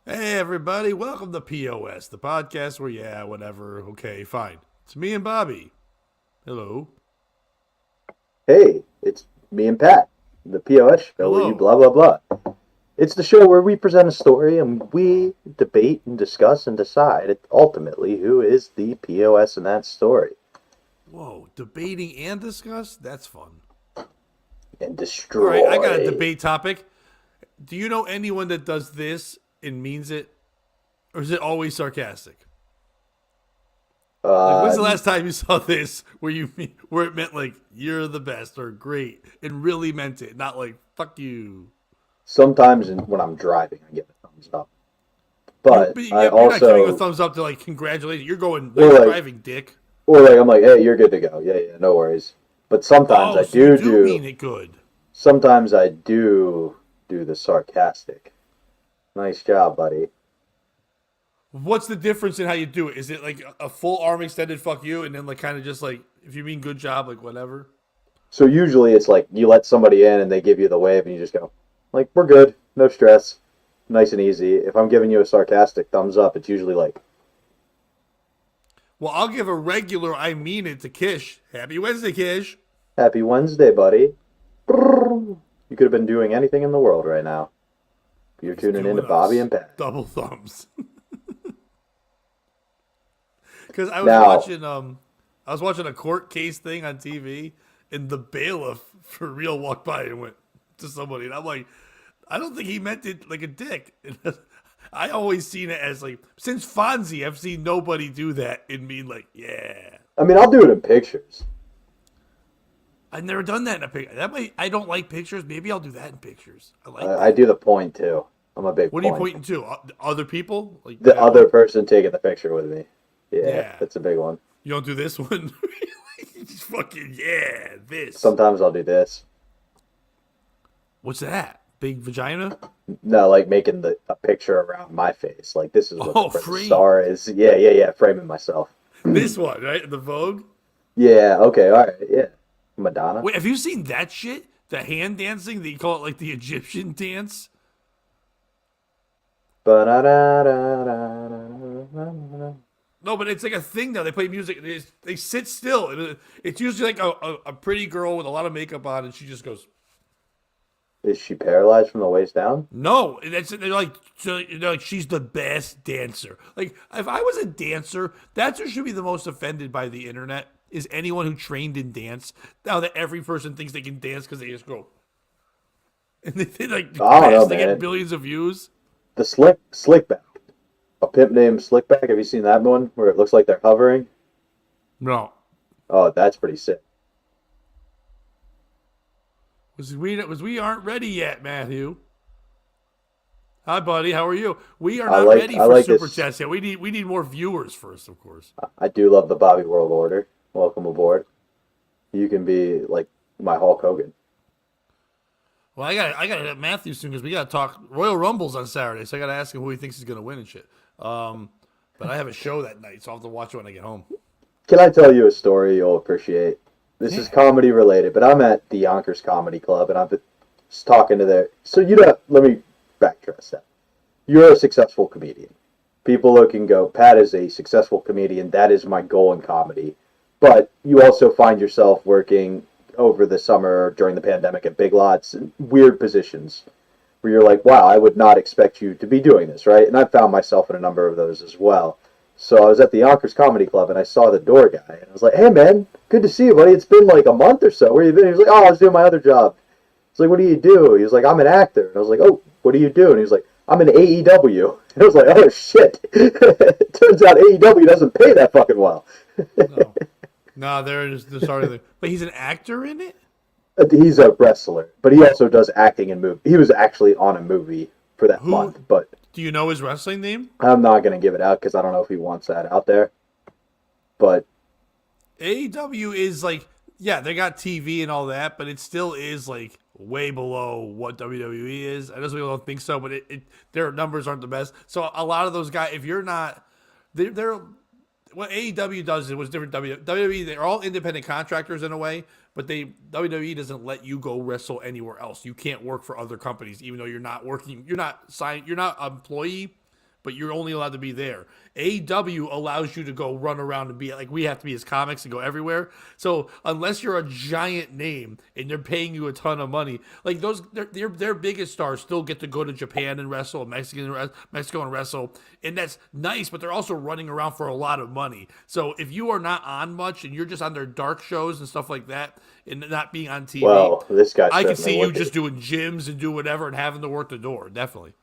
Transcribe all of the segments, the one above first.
Hey, everybody, welcome to POS, the podcast where, yeah, whatever, okay, fine. It's me and Bobby. Hello. Hey, it's me and Pat, the POS show where you Hello. blah blah blah. It's the show where we present a story and we debate and discuss and decide ultimately who is the POS in that story Whoa, debating and discuss? That's fun. and All right, I got a destroy. debate topic. Do you know anyone that does this and means it? Or is it always sarcastic? Like, when's Uh, the last time you saw this where it meant like you're the best or great and really meant it, not like fuck you. Sometimes when I'm driving, I give a thumbs up, You but I you're not giving a also thumbs up to like congratulate you. You're going or nice like driving, dick. or like I'm like, hey, you're good to go. Yeah, yeah, no worries. But sometimes Oh, I so you do do do. mean it good. Sometimes I do the sarcastic. Nice job, buddy. What's the difference in how you do it? Is it like a full arm extended fuck you, and then like kind of just like if you mean good job, like whatever? So usually it's like you let somebody in and they give you the wave and you just go, like, we're good, no stress, nice and easy. If I'm giving you a sarcastic thumbs up, it's usually like, Well, I'll give a regular I mean it to Kish. Happy Wednesday, Kish. happy Wednesday, buddy. You could have been doing anything in the world right now. You're He's tuning in to doing Bobby us and Pat. double thumbs. Because Now, I was watching a court case thing on TV, and the bailiff for real walked by and went to somebody, and I'm like, I don't think he meant it like a dick. I always seen it as like since Fonzie, I've seen nobody do that and mean like, yeah. I mean, I'll do it in pictures. I've never done that in a picture. That might I don't like pictures. Maybe I'll do that in pictures. I like I that. do the point too. I'm a big What are you point. pointing to? Other people? Like The that other one? person taking the picture with me. Yeah, Yeah. that's a big one. You don't do this one? Just fucking yeah, this. Sometimes I'll do this. What's that? Big vagina? No, like making a picture around my face. Like this is what the Oh, person frame. star is. Yeah, yeah, yeah. Framing myself. This one, right? The Vogue. Yeah. Okay. All right. Yeah. Madonna. Wait, have you seen that shit? The hand dancing? They call it like the Egyptian dance. No, but it's like a thing now. They play music. They sit still. It's usually like a pretty girl with a lot of makeup on, and she just goes, Is she paralyzed from the waist down? no. And they're like, so, they're like, she's the best dancer. Like, if I was a dancer, that's who should be the most offended by the internet. Is anyone who trained in dance. Now that every person thinks they can dance because they just go. And they like I don't know, they get man. billions of views. The slickback. A pimp named Slickback. Have you seen that one where it looks like they're hovering? No. Oh, that's pretty sick. We aren't ready yet, Matthew. Hi, buddy. How are you? We are I not like ready I for like super this. chats yet. We need more viewers first, of course. I do love the Bobby World Order. Welcome aboard. You can be like my Hulk Hogan. Well, I got to hit Matthew soon because we got to talk Royal Rumbles on Saturday, so I got to ask him who he thinks is going to win and shit. But I have a show that night, so I'll have to watch it when I get home. Can I tell you a story you'll appreciate? This is Yeah. comedy related, but I'm at the Yonkers Comedy Club and I've been just talking to their. So you know, let me backtrack that. You're a successful comedian. People look and go, Pat is a successful comedian. That is my goal in comedy. But you also find yourself working over the summer during the pandemic at Big Lots in weird positions where you're like, wow, I would not expect you to be doing this, right? And I found myself in a number of those as well. So I was at the Yonkers Comedy Club and I saw the door guy and I was like, hey man, good to see you, buddy. It's been like a month or so. Where you been? He was like, oh, I was doing my other job. I was like, what do you do? He was like, I'm an actor. And I was like, oh, what do you do? And he was like, I'm in AEW. And I was like, oh shit. Turns out AEW doesn't pay that fucking well. No, no, there's already. But he's an actor in it. He's a wrestler, but he also does acting in movie. He was actually on a movie for that Who month, but do you know his wrestling name? I'm not going to give it out because I don't know if he wants that out there. But AEW is like, yeah, they got TV and all that, but it still is like way below what WWE is. I know some people don't think so, but their numbers aren't the best. So a lot of those guys, if you're not, they're what AEW does. It was different. WWE, they're all independent contractors in a way, but WWE doesn't let you go wrestle anywhere else. You can't work for other companies, even though you're not working. You're not signed. You're not an employee. but you're only allowed to be there. AEW allows you to go run around and be like, we have to be as comics and go everywhere. So unless you're a giant name and they're paying you a ton of money, like those, their biggest stars still get to go to Japan and wrestle, Mexico and wrestle, and that's nice. But they're also running around for a lot of money. So if you are not on much and you're just on their dark shows and stuff like that, and not being on TV, Well, this guy. I can see you just doing gyms and do whatever and having to work the door. Definitely.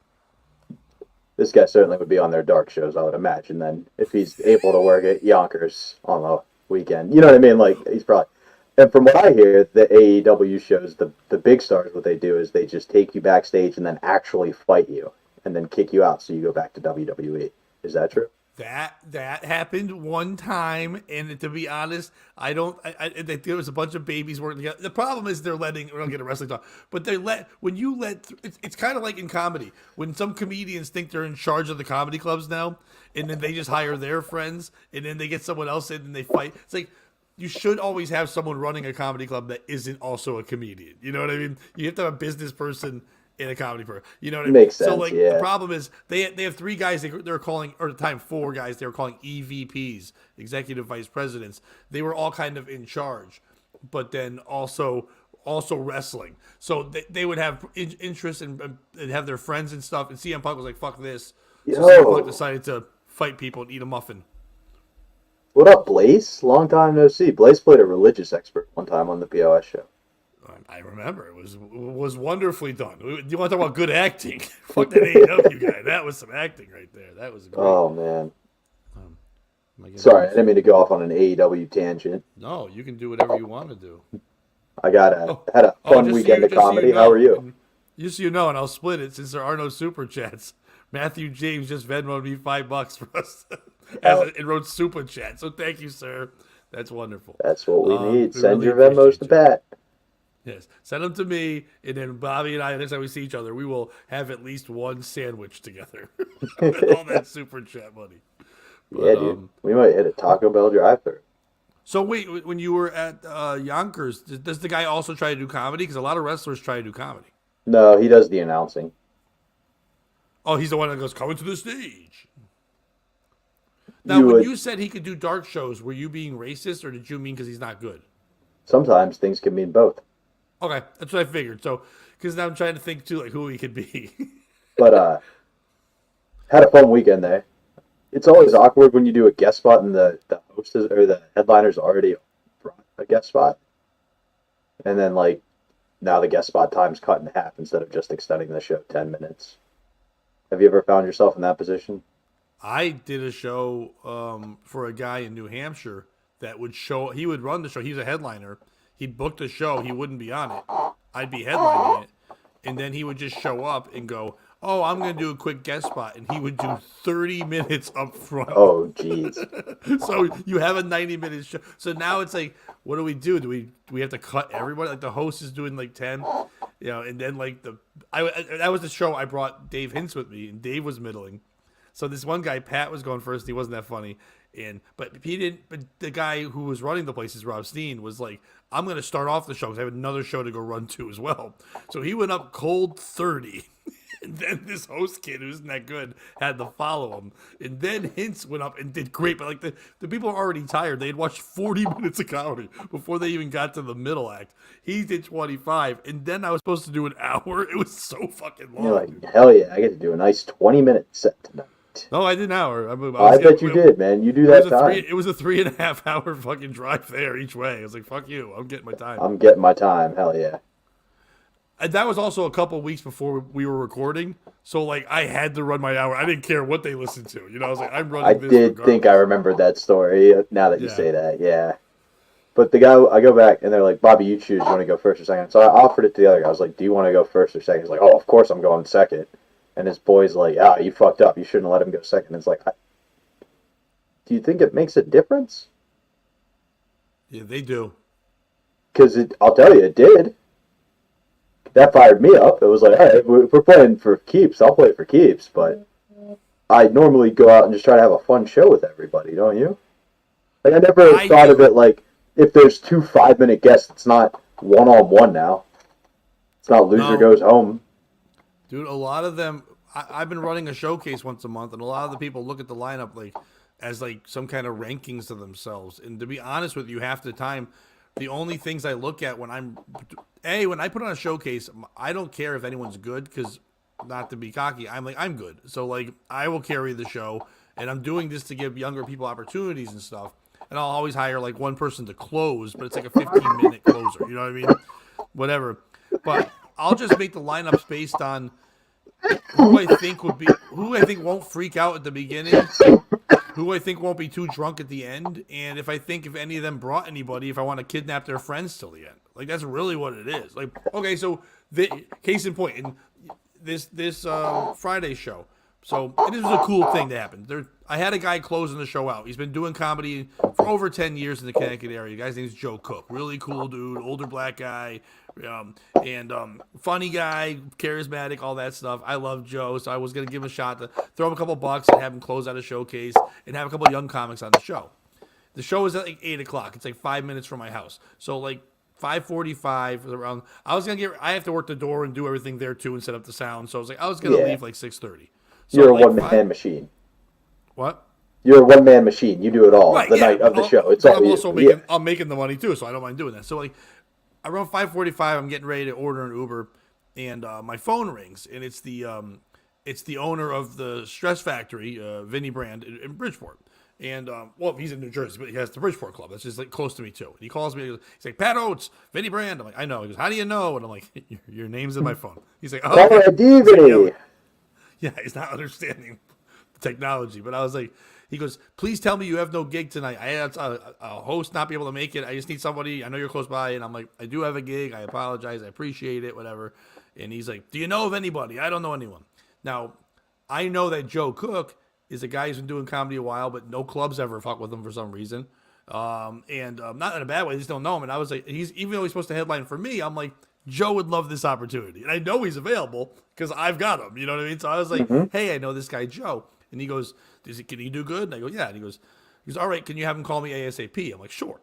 This guy certainly would be on their dark shows, I would imagine. Then, if he's able to work at Yonkers on the weekend, you know what I mean? Like he's probably. And from what I hear, the AEW shows, the big stars, what they do is they just take you backstage and then actually fight you, and then kick you out, so you go back to WWE. Is that true? That happened one time, and to be honest, I there was a bunch of babies working together. The problem is we're don't get a wrestling talk, but it's kind of like in comedy when some comedians think they're in charge of the comedy clubs now, and then they just hire their friends, and then they get someone else in and they fight. It's like you should always have someone running a comedy club that isn't also a comedian. You know what I mean? You have to have a business person in a comedy program. You know what I mean? Makes sense, so like yeah. the problem is they have 3 guys they're calling, or at the time 4 guys they were calling EVPs, executive vice presidents. They were all kind of in charge, but then also wrestling. So they would have interest and have their friends and stuff. And CM Punk was like, "Fuck this." So CM Punk decided to fight people and eat a muffin. What up, Blaze? Long time no see. Blaze played a religious expert one time on the POS show. I remember it was wonderfully done. You want to talk about good acting? Fuck that AEW guy. That was some acting right there. That was great. Oh man. Sorry, I didn't mean to go off on an AEW tangent. No, you can do whatever you want to do. I had a fun weekend of comedy. How are you? Just so you know, and I'll split it since there are no super chats. Matthew James just Venmoed me $5 for us and wrote super chat. So thank you, sir. That's wonderful. That's what we need. Send really your Venmos to Pat. Yes, send them to me, and then Bobby and I, next time we see each other, we will have at least one sandwich together with all that super chat money. But, yeah, dude. We might hit a Taco Bell drive-thru. So wait, when you were at Yonkers, does the guy also try to do comedy? Because a lot of wrestlers try to do comedy. No, he does the announcing. Oh, he's the one that goes, coming to the stage. Now, when you said he could do dark shows, were you being racist, or did you mean because he's not good? Sometimes things can mean both. Okay, that's what I figured. So, because now I'm trying to think, too, like who he could be. But, had a fun weekend there. It's always awkward when you do a guest spot and the host or the headliner's already brought a guest spot. And then, like, now the guest spot time's cut in half instead of just extending the show 10 minutes. Have you ever found yourself in that position? I did a show for a guy in New Hampshire that would show. He would run the show. He was a headliner. He'd book the show. He wouldn't be on it. I'd be headlining it. And then he would just show up and go, "Oh, I'm going to do a quick guest spot." And he would do 30 minutes up front. Oh, jeez. So you have a 90-minute show. So now it's like, what do we do? Do we have to cut everybody? Like the host is doing like 10, you know, and then like that was the show I brought Dave Hintz with me, and Dave was middling. So this one guy, Pat, was going first. He wasn't that funny. But he didn't. But the guy who was running the place, Rob Steen, was like, "I'm going to start off the show because I have another show to go run to as well." So he went up cold 30. And then this host kid who isn't that good had to follow him. And then Hintz went up and did great. But like the people were already tired. They had watched 40 minutes of comedy before they even got to the middle act. He did 25. And then I was supposed to do an hour. It was so fucking long. You're like, hell yeah, I get to do a nice 20-minute set tonight. No, I did an hour. I bet you did, man. You do that time. It was a 3.5 hour fucking drive there each way. I was like, fuck you. I'm getting my time. I'm getting my time. Hell yeah. And that was also a couple weeks before we were recording. So, like, I had to run my hour. I didn't care what they listened to. You know, I was like, I'm running this regardless. Think I remembered that story now that you say that. Yeah. But the guy, I go back, and they're like, "Bobby, you choose. You want to go first or second?" So I offered it to the other guy. I was like, "Do you want to go first or second?" He's like, "Oh, of course I'm going second." And his boy's like, "Ah, you fucked up. You shouldn't let him go second." It's like, do you think it makes a difference? Yeah, they do. Because I'll tell you, it did. That fired me up. It was like, all right, if we're playing for keeps, I'll play for keeps. But I normally go out and just try to have a fun show with everybody, don't you? Like, I never thought of it like, if there's 2 5-minute guests, it's not one-on-one now. It's not loser goes home. Dude, a lot of them, I've been running a showcase once a month, and a lot of the people look at the lineup like as like some kind of rankings to themselves. And to be honest with you, half the time, the only things I look at when when I put on a showcase, I don't care if anyone's good because not to be cocky, I'm good. So like I will carry the show, and I'm doing this to give younger people opportunities and stuff. And I'll always hire like one person to close, but it's like a 15-minute closer. You know what I mean? Whatever. But I'll just make the lineups based on who I think won't freak out at the beginning, who I think won't be too drunk at the end, and if any of them brought anybody, if I want to kidnap their friends till the end. Like that's really what it is. Like okay, so case in point, in this Friday show. So this was a cool thing that happened. I had a guy closing the show out. He's been doing comedy for over 10 years in the Connecticut area. The guy's name is Joe Cook. Really cool dude, older black guy, and funny guy, charismatic, all that stuff. I love Joe, so I was going to give him a shot to throw him a couple bucks and have him close out a showcase and have a couple young comics on the show. The show is at like 8 o'clock. It's like 5 minutes from my house. So like 5:45 around. I have to work the door and do everything there too and set up the sound. So I was going to leave like 6:30. So you're a one-man machine. What? You're a one-man machine. You do it all night of the show. It's all I'm also making the money too, so I don't mind doing that. So like around 5:45, I'm getting ready to order an Uber, and my phone rings, and it's the owner of the Stress Factory, Vinny Brand in Bridgeport. And he's in New Jersey, but he has the Bridgeport Club. That's just like close to me too. And he calls me. He's like, "Pat Oates, Vinny Brand." I'm like, "I know." He goes, "How do you know?" And I'm like, "Your name's in my phone." He's like, "Oh, okay." Yeah, he's not understanding the technology. But I was like, he goes, "Please tell me you have no gig tonight. I had a host not be able to make it. I just need somebody. I know you're close by." And I'm like, "I do have a gig. I apologize. I appreciate it, whatever." And he's like, "Do you know of anybody?" "I don't know anyone." Now, I know that Joe Cook is a guy who's been doing comedy a while, but no clubs ever fuck with him for some reason. Not in a bad way. I just don't know him. And I was like, even though he's supposed to headline for me, I'm like, Joe would love this opportunity. And I know he's available because I've got him. You know what I mean? So I was like, hey, I know this guy, Joe. And he goes, can he do good? And I go, yeah. And he goes, all right, can you have him call me ASAP? I'm like, sure.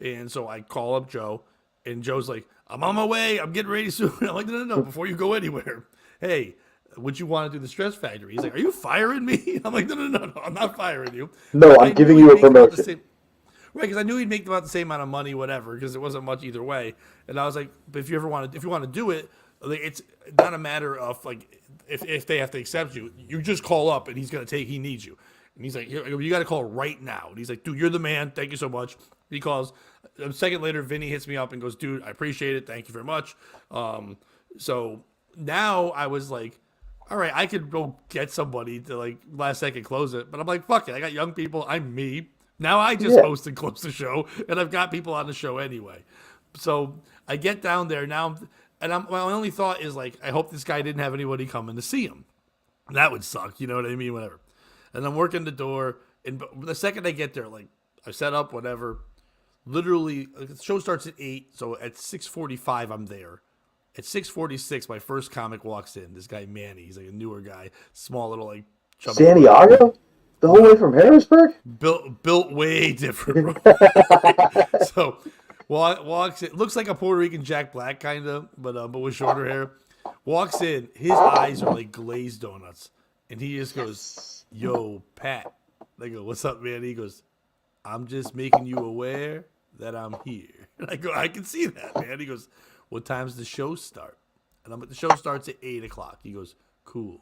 And so I call up Joe, and Joe's like, I'm on my way. I'm getting ready soon. I'm like, no, before you go anywhere. Hey, would you want to do the Stress Factory? He's like, are you firing me? I'm like, no, I'm not firing you. No, I'm giving you a promotion. Right, because I knew he'd make about the same amount of money, whatever, because it wasn't much either way. And I was like, but if you want to do it, like, it's not a matter of like if they have to accept you. You just call up, and he needs you. And he's like, you got to call right now. And he's like, dude, you're the man. Thank you so much. He calls. A second later, Vinny hits me up and goes, dude, I appreciate it. Thank you very much. So now I was like, all right, I could go get somebody to like last second close it. But I'm like, fuck it. I got young people. I'm me. Now I just host and close the show, and I've got people on the show anyway. So I get down there now, and my only thought is like, I hope this guy didn't have anybody coming to see him. That would suck, you know what I mean? Whatever. And I'm working the door, and the second I get there, like I set up, whatever. Literally, the show starts at 8, so at 6:45 I'm there. At 6:46, my first comic walks in. This guy Manny, he's like a newer guy, small little like. Santiago. The whole way from Harrisburg? Built way different, bro. So, walks in, looks like a Puerto Rican Jack Black kind of, but with shorter hair. Walks in, his eyes are like glazed donuts, and he just goes, "Yo, Pat." I go, "What's up, man?" He goes, "I'm just making you aware that I'm here." And I go, "I can see that, man." He goes, "What time's the show start?" And I'm like, "The show starts at 8 o'clock." He goes, "Cool.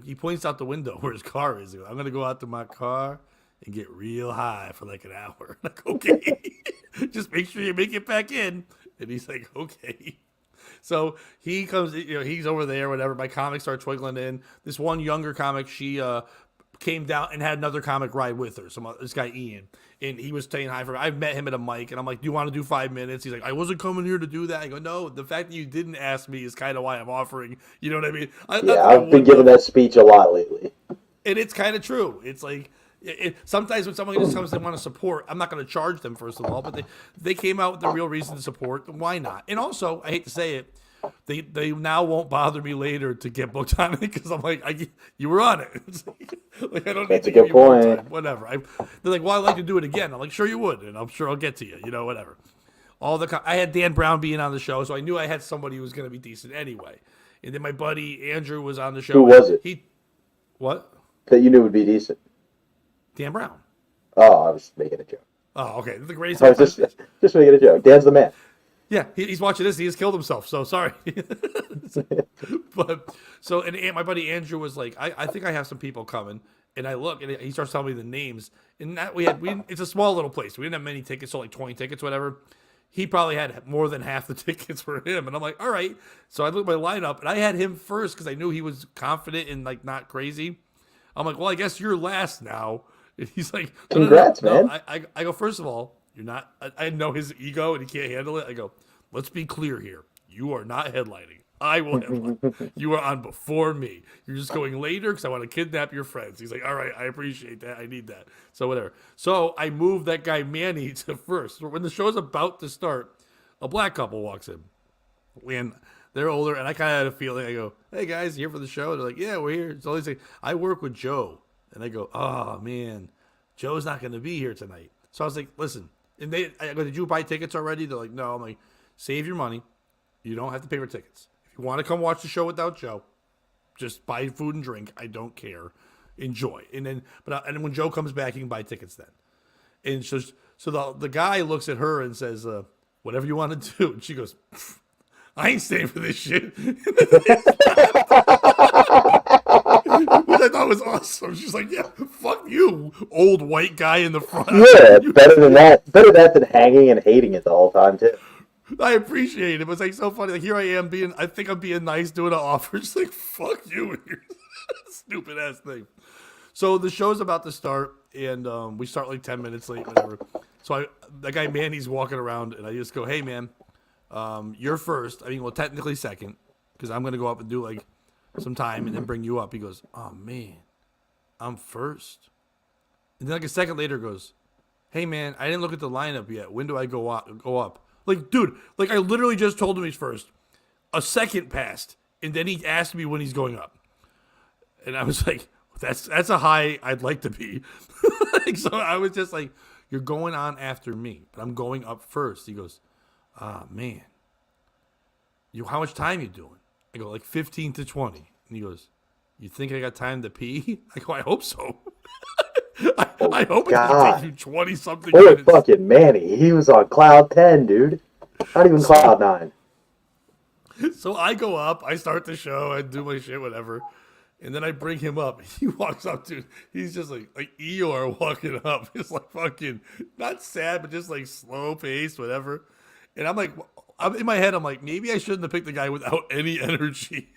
He points out the window where his car is. He goes, I'm gonna go out to my car and get real high for like an hour." I'm like, okay, just make sure you make it back in. And he's like, okay. So he comes, he's over there, whatever. My comics start twiggling in. This one younger comic, she came down and had another comic ride with her. This guy Ian, and he was saying hi for me. I've met him at a mic, and I'm like, "Do you want to do 5 minutes?" He's like, "I wasn't coming here to do that." I go, "No, the fact that you didn't ask me is kind of why I'm offering." You know what I mean? I've been giving that speech a lot lately, and it's kind of true. It's like sometimes when someone just comes and want to support, I'm not going to charge them first of all, but they came out with the real reason to support. Why not? And also, I hate to say it, they now won't bother me later to get booked on it because I'm like, you were on it. Like, I don't That's need a good point. Whatever. They're like, well, I'd like to do it again. I'm like, sure you would, and I'm sure I'll get to you. Whatever. I had Dan Brown being on the show, so I knew I had somebody who was going to be decent anyway. And then my buddy Andrew was on the show. Who was it? What? That you knew would be decent. Dan Brown. Oh, I was making a joke. Oh, okay. The greatest. I was just making a joke. Dan's the man. Yeah, he's watching this. He just killed himself. So sorry. But so and my buddy Andrew was like, I think I have some people coming, and I look and he starts telling me the names, and that it's a small little place. We didn't have many tickets, so like 20 tickets, whatever. He probably had more than half the tickets for him, and I'm like, all right. So I looked at my lineup, and I had him first because I knew he was confident and like not crazy. I'm like, well, I guess you're last now. And he's like, congrats, no. man. I go, first of all, you're not. I know his ego and he can't handle it. I go, let's be clear here. You are not headlining. I will headline. You are on before me. You're just going later because I want to kidnap your friends. He's like, all right, I appreciate that. I need that. So whatever. So I moved that guy Manny to first. When the show's about to start, a black couple walks in. And they're older, and I kind of had a feeling. I go, hey, guys, you here for the show? They're like, yeah, we're here. So they say, I work with Joe. And I go, oh, man, Joe's not going to be here tonight. So I was like, listen. And I go, did you buy tickets already? They're like, no. I'm like, save your money. You don't have to pay for tickets. If you want to come watch the show without Joe, just buy food and drink. I don't care. Enjoy. And then when Joe comes back, you can buy tickets then. And so the guy looks at her and says, whatever you want to do. And she goes, I ain't staying for this shit. Which I thought was awesome. She's like, yeah, fuck you, old white guy in the front. Yeah, better than that. Better that than hanging and hating it the whole time, too. I appreciate it. It was like so funny. Like, here I am I think I'm being nice, doing an offer. Just like, fuck you and your stupid ass thing. So the show's about to start, and we start like 10 minutes late, whatever. So that guy Manny's walking around, and I just go, hey, man, you're first. I mean, well, technically second, because I'm going to go up and do like some time and then bring you up. He goes, oh, man, I'm first. And then like a second later goes, hey, man, I didn't look at the lineup yet. When do I go up? Like, dude, like I literally just told him he's first. A second passed, and then he asked me when he's going up. And I was like, that's a high I'd like to be. Like, so I was just like, you're going on after me, but I'm going up first. He goes, man, how much time you doing? I go, like 15 to 20. And he goes, you think I got time to pee? I go, I hope so. I hope it doesn't take you 20-something minutes. Poor fucking Manny. He was on cloud 10, dude. Not even cloud 9. So I go up. I start the show. I do my shit, whatever. And then I bring him up. He walks up, dude. He's just like Eeyore walking up. It's like fucking, not sad, but just like slow paced, whatever. And I'm like, in my head, I'm like, maybe I shouldn't have picked the guy without any energy.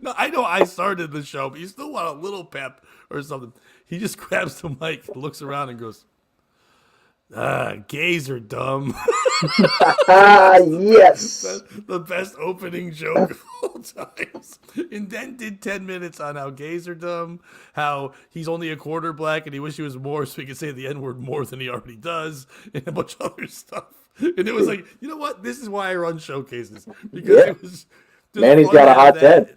No, I know I started the show, but you still want a little pep or something. He just grabs the mic, looks around, and goes, gays are dumb. Yes. The best opening joke of all times. And then did 10 minutes on how gays are dumb, how he's only a quarter black and he wish he was more so he could say the N-word more than he already does, and a bunch of other stuff. And it was like, you know what? This is why I run showcases. Because it was just Manny's got a hot 10.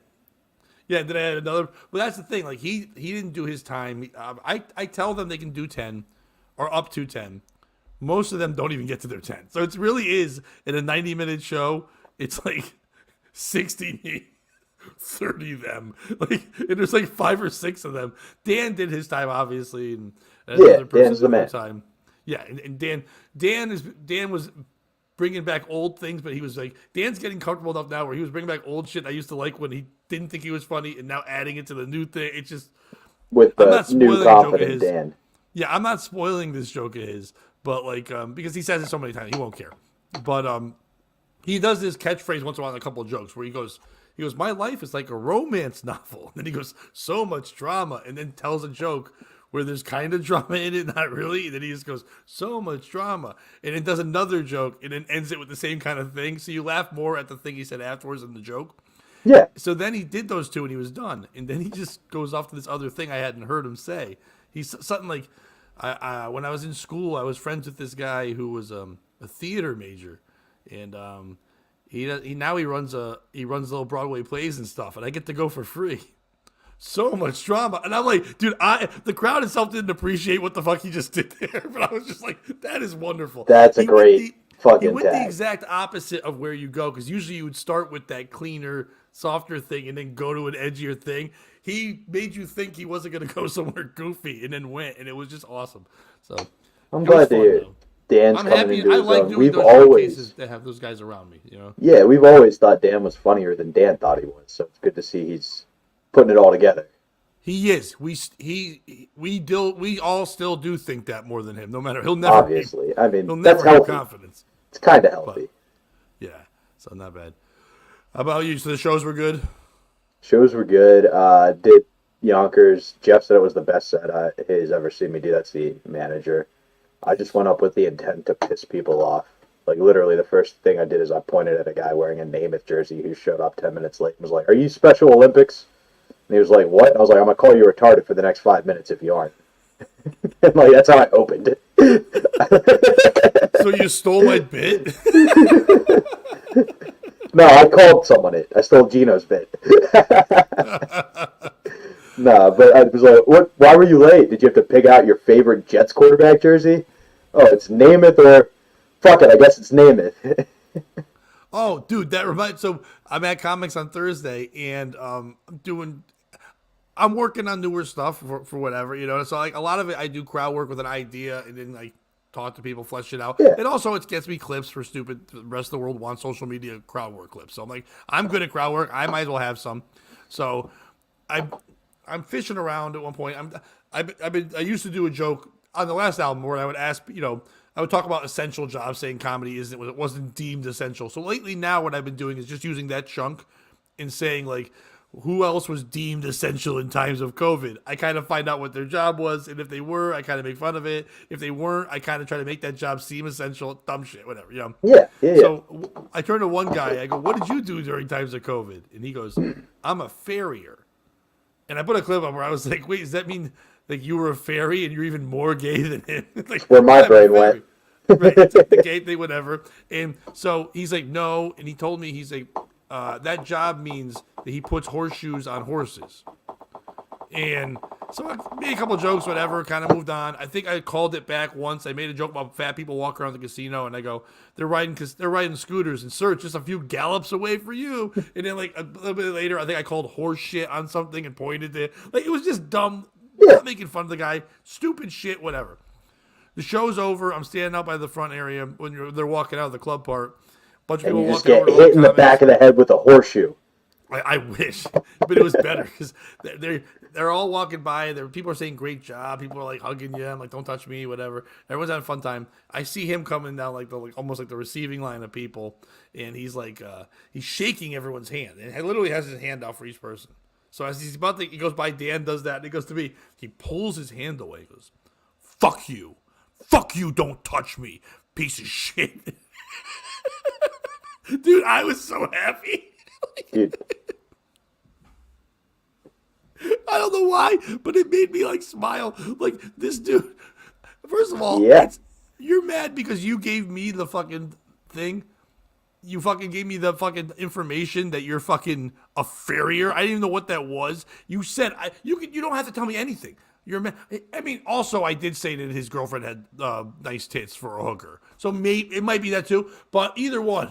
Yeah, then I had another. Well, that's the thing. Like he didn't do his time. I tell them they can do 10 or up to 10. Most of them don't even get to their 10. So it really is in a 90-minute show. It's like 60 me, 30 them. Like and there's like 5 or 6 of them. Dan did his time obviously, and another person Dan's the man. Time. Yeah, and Dan was bringing back old things, but he was like, Dan's getting comfortable enough now where he was bringing back old shit I used to like when he didn't think he was funny, and now adding it to the new thing. It's just with the new confident Dan. Yeah, I'm not spoiling this joke of his, but like because he says it so many times, he won't care. But he does this catchphrase once in a while in a couple of jokes where he goes, my life is like a romance novel. And then he goes, so much drama, and then tells a joke where there's kind of drama in it, not really. And then he just goes, so much drama. And then does another joke and then ends it with the same kind of thing. So you laugh more at the thing he said afterwards than the joke. Yeah. So then he did those two and he was done. And then he just goes off to this other thing I hadn't heard him say. He's something like, when I was in school, I was friends with this guy who was a theater major. And he runs little Broadway plays and stuff. And I get to go for free. So much drama. And I'm like, dude, the crowd itself didn't appreciate what the fuck he just did there. But I was just like, that is wonderful. That's a great fucking He went tag. the exact opposite of where you go. Because usually you would start with that cleaner, softer thing and then go to an edgier thing. He made you think he wasn't going to go somewhere goofy and then went, and it was just awesome. So I'm it was glad to fun, hear though. Dan's I'm coming happy. into I his like own. doing We've those always, showcases that have those guys around me. You know. yeah, we've always thought Dan was funnier than Dan thought he was. So it's good to see he's putting it all together. He is. We all still do think that more than him. No matter he'll never. Obviously, I mean He'll that's never have healthy. confidence. It's kind of But healthy. yeah, so not bad. How about you? So the shows were good. Shows were good. Did Yonkers? Jeff said it was the best set he's ever seen me do. That's the manager. I just went up with the intent to piss people off. Like literally, the first thing I did is I pointed at a guy wearing a Namath jersey who showed up 10 minutes late and was like, "Are you Special Olympics?" And he was like, "What?" And I was like, "I'm gonna call you retarded for the next 5 minutes if you aren't." And like that's how I opened. So you stole my bit. No, I called someone it. I stole Gino's bit. No, but I was like, "What? Why were you late? Did you have to pick out your favorite Jets quarterback jersey?" Oh, it's Namath or fuck it. I guess it's Namath. Oh, dude, that reminds. So I'm at Comics on Thursday, and I'm working on newer stuff for whatever, you know. So like a lot of it, I do crowd work with an idea, and then like talk to people, flesh it out. Yeah. And also, it gets me clips for stupid. The rest of the world wants social media crowd work clips. So I'm like, I'm good at crowd work. I might as well have some. So I'm fishing around at one point. I used to do a joke on the last album where I would ask, you know, I would talk about essential jobs, saying comedy it wasn't deemed essential. So lately now what I've been doing is just using that chunk and saying like, who else was deemed essential in times of COVID? I kind of find out what their job was, and if they were, I kind of make fun of it. If they weren't, I kind of try to make that job seem essential. Dumb shit, whatever, you know. Yeah. So I turn to one guy. I go, "What did you do during times of COVID?" And he goes, "I'm a farrier." And I put a clip up where I was like, "Wait, does that mean like you were a fairy and you're even more gay than him?" Like, Where my I'm a brain fairy. went. Right, it's like the gay thing, whatever. And so he's like, "No," and he told me he's like, that job means that he puts horseshoes on horses. And so I made a couple jokes, whatever, kind of moved on. I think I called it back once. I made a joke about fat people walking around the casino, and I go, they're riding scooters, and sir, it's just a few gallops away for you. And then like a little bit later, I think I called horse shit on something and pointed to it. Like it was just dumb, not making fun of the guy, stupid shit, whatever. The show's over. I'm standing out by the front area when they're walking out of the club part. Bunch of And people you just walking get over to hit in the comics. back of the head with a horseshoe. I wish, but it was better because they're all walking by. People are saying great job. People are like hugging you. I'm like, don't touch me, whatever. Everyone's having a fun time. I see him coming down like almost like the receiving line of people, and he's like he's shaking everyone's hand, and he literally has his hand out for each person. So as he's about to, he goes by. Dan does that, and he goes to me. He pulls his hand away. He goes, "Fuck you, don't touch me, piece of shit." Dude, I was so happy. Dude, I don't know why, but it made me like smile. Like this dude. First of all, Yeah. you're mad because you gave me the fucking thing. You fucking gave me the fucking information that you're fucking a farrier. I didn't even know what that was. You said you don't have to tell me anything. You're mad. I mean, also I did say that his girlfriend had nice tits for a hooker, so maybe it might be that too. But either one.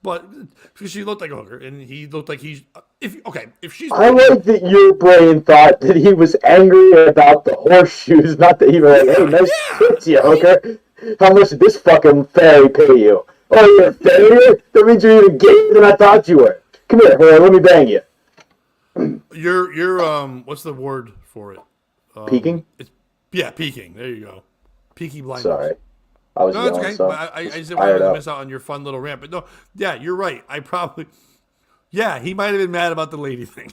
But because she looked like a hooker, and he looked like he's if she's. I like that your brain thought that he was angry about the horseshoes, not that he was like, "Hey, nice tits, you hooker. How much did this fucking fairy pay you? Oh, you're a farrier? That means you're even gayer than I thought you were. Come here, hold on, let me bang you." You're what's the word for it? Peeking? Peeking. There you go. Peaky blinders. Sorry. I was No, it's yelling okay. some. But I just didn't fired want to up. miss out on your fun little rant. But no, yeah, you're right. Yeah, he might have been mad about the lady thing.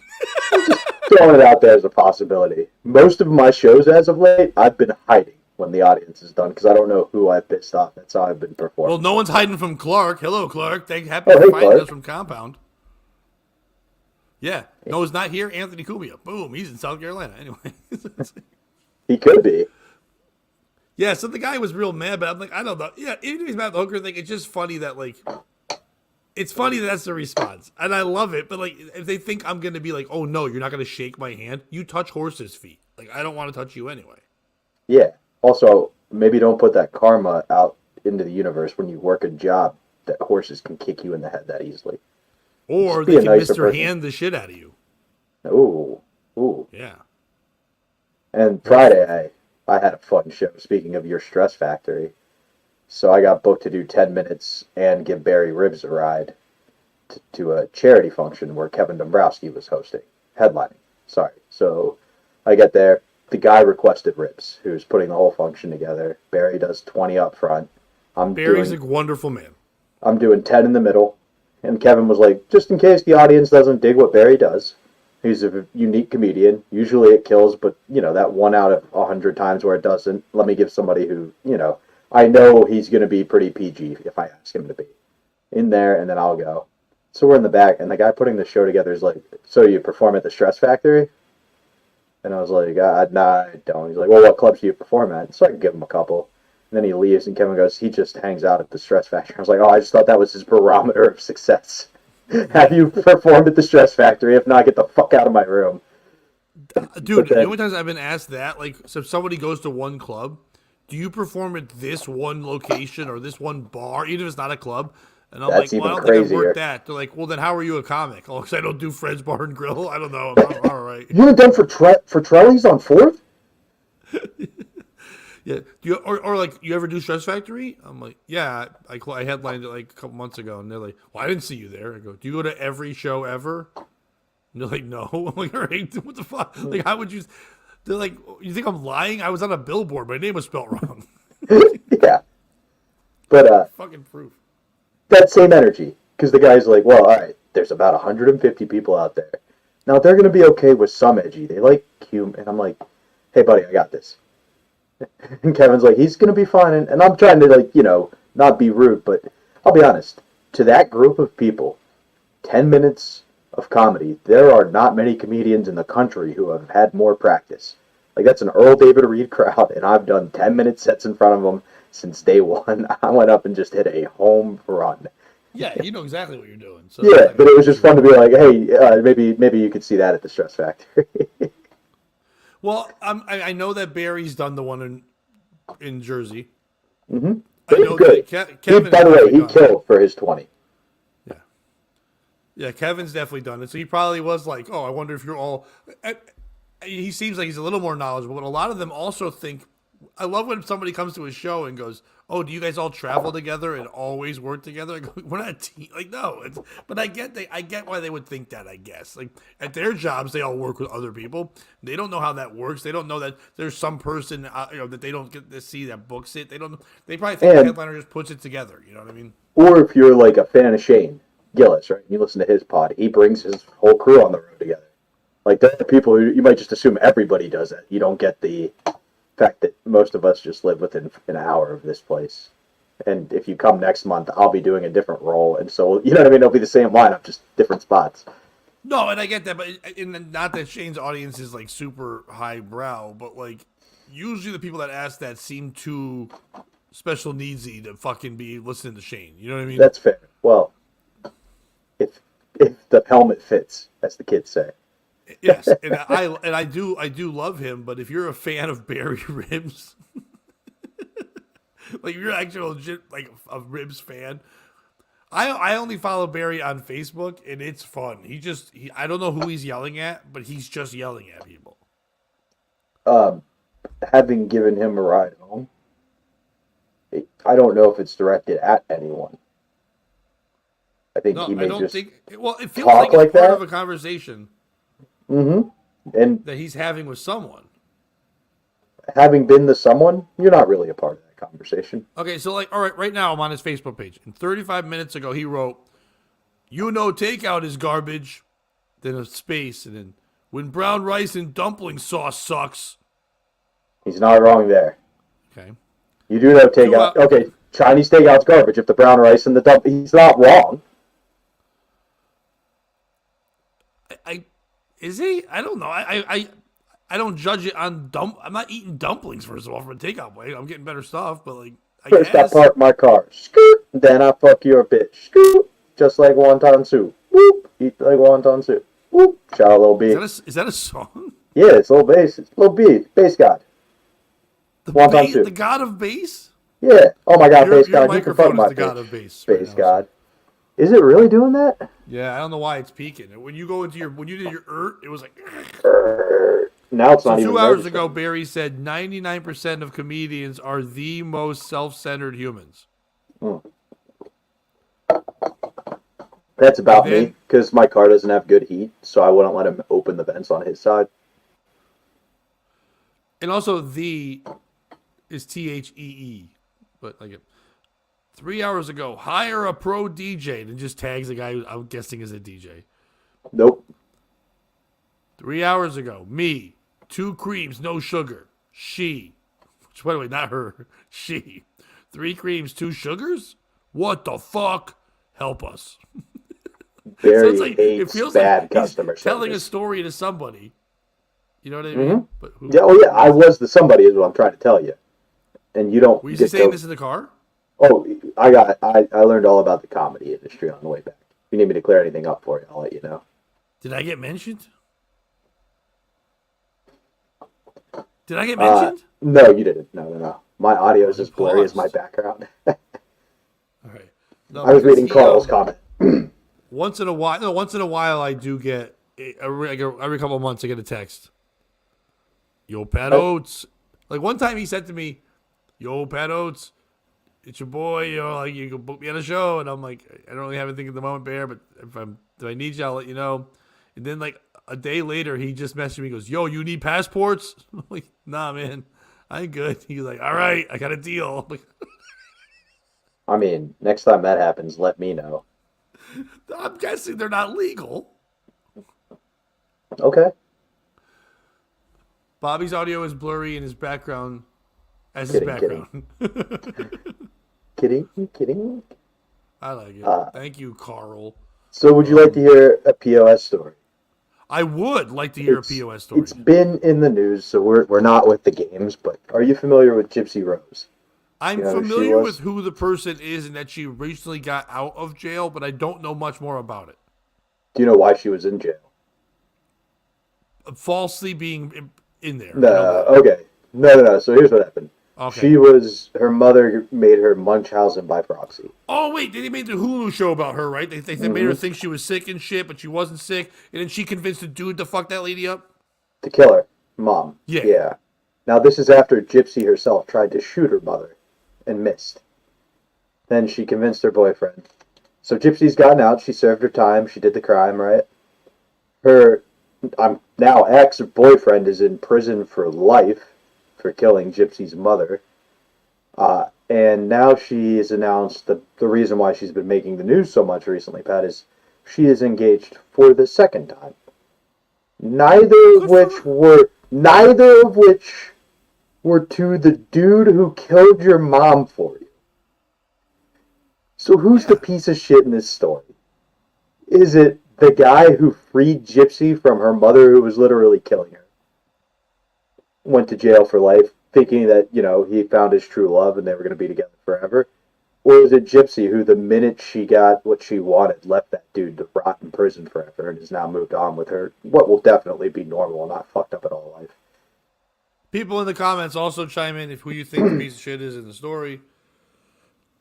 Throwing it out there as a possibility. Most of my shows as of late, I've been hiding when the audience is done because I don't know who I pissed off. That's how I've been performing. Well, no one's hiding from Clark. Hello, Clark. Happy Oh, for hey, finding Clark. us from Compound. Yeah. No, he's not here. Anthony Cumia. Boom. He's in South Carolina. Anyway. He could be. Yeah, so the guy was real mad, but I'm like, I don't know. Yeah, even if he's mad at the hooker thing, it's just funny that, like, it's funny that that's the response. And I love it, but, like, if they think I'm going to be like, oh, no, you're not going to shake my hand, you touch horses' feet. Like, I don't want to touch you anyway. Yeah. Also, maybe don't put that karma out into the universe when you work a job that horses can kick you in the head that easily. Or Just be they a can nicer Mr. person. Hand the shit out of you. Ooh. Yeah. And Friday, I had a fun show. Speaking of your stress factory, so I got booked to do 10 minutes and give Barry Ribs a ride to a charity function where Kevin Dombrowski was hosting, headlining. Sorry. So I get there. The guy requested Ribs, who's putting the whole function together. Barry does 20 up front. Barry's a wonderful man. I'm doing 10 in the middle. And Kevin was like, just in case the audience doesn't dig what Barry does, he's a unique comedian. Usually it kills, but, that 1 out of 100 times where it doesn't, let me give somebody who, I know he's going to be pretty PG if I ask him to be in there, and then I'll go. So we're in the back, and the guy putting the show together is like, so you perform at the Stress Factory? And I was like, nah, I don't. He's like, well, what clubs do you perform at? So I can give him a couple. And then he leaves, and Kevin goes, he just hangs out at the Stress Factory. I was like, I just thought that was his barometer of success. Have you performed at the Stress Factory? If not, get the fuck out of my room. Dude, the only times I've been asked that, like, so if somebody goes to one club, do you perform at this one location or this one bar, even if it's not a club? And I'm That's like, well, I even don't think I've crazier. worked that. They're like, well, then how are you a comic? Oh, because I don't do Fred's Bar and Grill? I don't know. I'm all right. You haven't done for Trelli's on 4th? Yeah. Do you, or like, you ever do Stress Factory? I'm like, yeah. I headlined it like a couple months ago, and they're like, well, I didn't see you there. I go, do you go to every show ever? And they're like, no. I'm like, all right, what the fuck? Like, how would you? They're like, you think I'm lying? I was on a billboard. My name was spelled wrong. Yeah. But, Fucking proof. that same energy. Because the guy's like, well, all right, there's about 150 people out there. Now, they're going to be okay with some edgy. They like humor. And I'm like, hey, buddy, I got this. And Kevin's like, he's going to be fine. And I'm trying to, like, not be rude, but I'll be honest. To that group of people, 10 minutes of comedy, there are not many comedians in the country who have had more practice. Like, that's an Earl David Reed crowd, and I've done 10-minute sets in front of them since day one. I went up and just hit a home run. Yeah, you know exactly what you're doing. So Yeah, but it was just fun to be like, hey, maybe you could see that at the Stress Factory. Well, I know that Barry's done the one in Jersey. Mm-hmm. I know good. that Kevin. By the way, he done killed for his 20. Yeah, Kevin's definitely done it. So he probably was like, oh, I wonder if you're all. He seems like he's a little more knowledgeable, but a lot of them also think. I love when somebody comes to a show and goes, "Oh, do you guys all travel together and always work together?" I go, "We're not a team." Like, no, but I get why they would think that. I guess like at their jobs, they all work with other people. They don't know how that works. They don't know that there's some person that they don't get to see that books it. They don't. They probably think the headliner just puts it together. You know what I mean? Or if you're like a fan of Shane Gillis, right? You listen to his pod. He brings his whole crew on the road together. Like there are people who you might just assume everybody does it. You don't get the fact that most of us just live within an hour of this place. And if you come next month, I'll be doing a different role. And so, you know what I mean? It'll be the same lineup, just different spots. No, and I get that, but not that Shane's audience is like super highbrow, but like usually the people that ask that seem too special needsy to fucking be listening to Shane. You know what I mean? That's fair. Well, if the helmet fits, as the kids say. Yes, and I do love him, but if you're a fan of Barry Ribs, like if you're actually legit like a Ribs fan, I only follow Barry on Facebook and it's fun. I don't know who he's yelling at, but he's just yelling at people. Having given him a ride home, I don't know if it's directed at anyone. I think he may just well, it feels talk like it's part that. of a conversation. Mm-hmm. And that he's having with someone. Having been the someone, you're not really a part of that conversation. Okay, so like, all right, right now I'm on his Facebook page. And 35 minutes ago, he wrote, takeout is garbage. Then a space, and then when brown rice and dumpling sauce sucks. He's not wrong there. Okay. You do know takeout. Okay, Chinese takeout's garbage. If the brown rice and the he's not wrong. Is he? I don't know. I don't judge it on I'm not eating dumplings first of all from a takeout place. I'm getting better stuff, but like First I park my car. Scoot. Then I fuck your bitch. Scoot. Just like wonton soup. Whoop. Eat like wonton soup. Whoop. Shout out Lil B. Is that a song? Yeah, it's Lil Bass. It's Lil B. Bass God. Wonton soup. The god of bass? Yeah. Oh my God, Bass God. Your You can fuck microphone my is the god bitch. of bass. Bass God. Is it really doing that? Yeah, I don't know why it's peaking. When you go into when you did your it was like. Now it's So not even 2 hours registering. ago, Barry said 99% of comedians are the most self-centered humans. Hmm. That's about And then- me because my car doesn't have good heat, so I wouldn't let him open the vents on his side. And also, the is THEE. But like 3 hours ago, hire a pro DJ and just tags a guy who I'm guessing is a DJ. Nope. 3 hours ago, me, 2 creams, no sugar. She, which by the way, not her, she. 3 creams, 2 sugars? What the fuck? Help us. Barry it's like, hates it feels bad like customer he's telling a service. story to somebody. You know what I mean? But who, Yeah, oh yeah, I was the somebody is what I'm trying to tell you. And you don't were you get saying to... this in the car? Oh, I learned all about the comedy industry on the way back. If you need me to clear anything up for you, I'll let you know. Did I get mentioned? Did I get mentioned? No, you didn't. No. My audio is as blurry as my paused. background. All right. No, I was because reading Carl's comment. Once in a while, I do get every couple of months I get a text. Yo, Pat Oates. Like one time he said to me, "Yo, Pat Oates, it's your boy. You know, like you can book me on a show." And I'm like, I don't really have anything at the moment, Bear, but if I need you, I'll let you know. And then like a day later, he just messaged me. He goes, "Yo, you need passports?" I'm like, "Nah, man, I ain't good." He's like, "All right, I got a deal." I'm like, I mean, next time that happens, let me know. I'm guessing they're not legal. Okay. Bobby's audio is blurry in his background as Kidding, his background. Kidding. I like it. Thank you, Carl. So would you like to hear a POS story? I would like to hear a POS story. It's been in the news, so we're not with the games, but are you familiar with Gypsy Rose? I'm You know who she familiar was? with who the person is and that she recently got out of jail, but I don't know much more about it. Do you know why she was in jail? Falsely being in there. I No, know that. okay. No. So here's what happened. Okay. Her mother made her Munchausen by proxy. Oh, wait, they made the Hulu show about her, right? They made Mm-hmm. her think she was sick and shit, but she wasn't sick, and then she convinced the dude to fuck that lady up? To kill her. Mom. Yeah. Yeah. Now this is after Gypsy herself tried to shoot her mother and missed. Then she convinced her boyfriend. So Gypsy's gotten out, she served her time, she did the crime, right? Her now ex-boyfriend is in prison for life for killing Gypsy's mother. And now she has announced the reason why she's been making the news so much recently, Pat, is she is engaged for the second time. Neither of which were to the dude who killed your mom for you. So who's the piece of shit in this story? Is it the guy who freed Gypsy from her mother who was literally killing her? Went to jail for life, thinking that, he found his true love and they were going to be together forever? Or is it Gypsy who, the minute she got what she wanted, left that dude to rot in prison forever and has now moved on with her, what will definitely be normal, not fucked up at all life? People in the comments also chime in if who you think the piece of shit is in the story.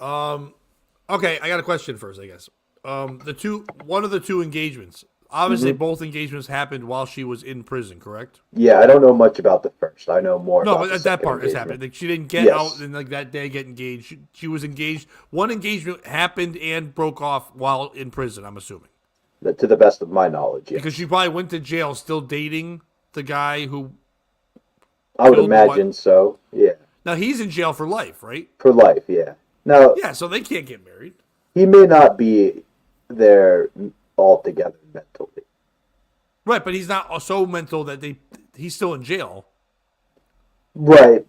Okay, I got a question first, I guess. One of the two engagements. Obviously, both engagements happened while she was in prison, correct? Yeah, I don't know much about the first. I know more No, about but the that second part has engagement. happened. Like, she didn't get Yes. out and like that day get engaged. She was engaged. One engagement happened and broke off while in prison, I'm assuming. To the best of my knowledge, yes. Because she probably went to jail still dating the guy who... I would killed the imagine so, yeah. Now, he's in jail for life, right? For life, yeah. Now, Yeah, so they can't get married. he may not be there altogether mentally. Right, but he's not so mental that he's still in jail. Right.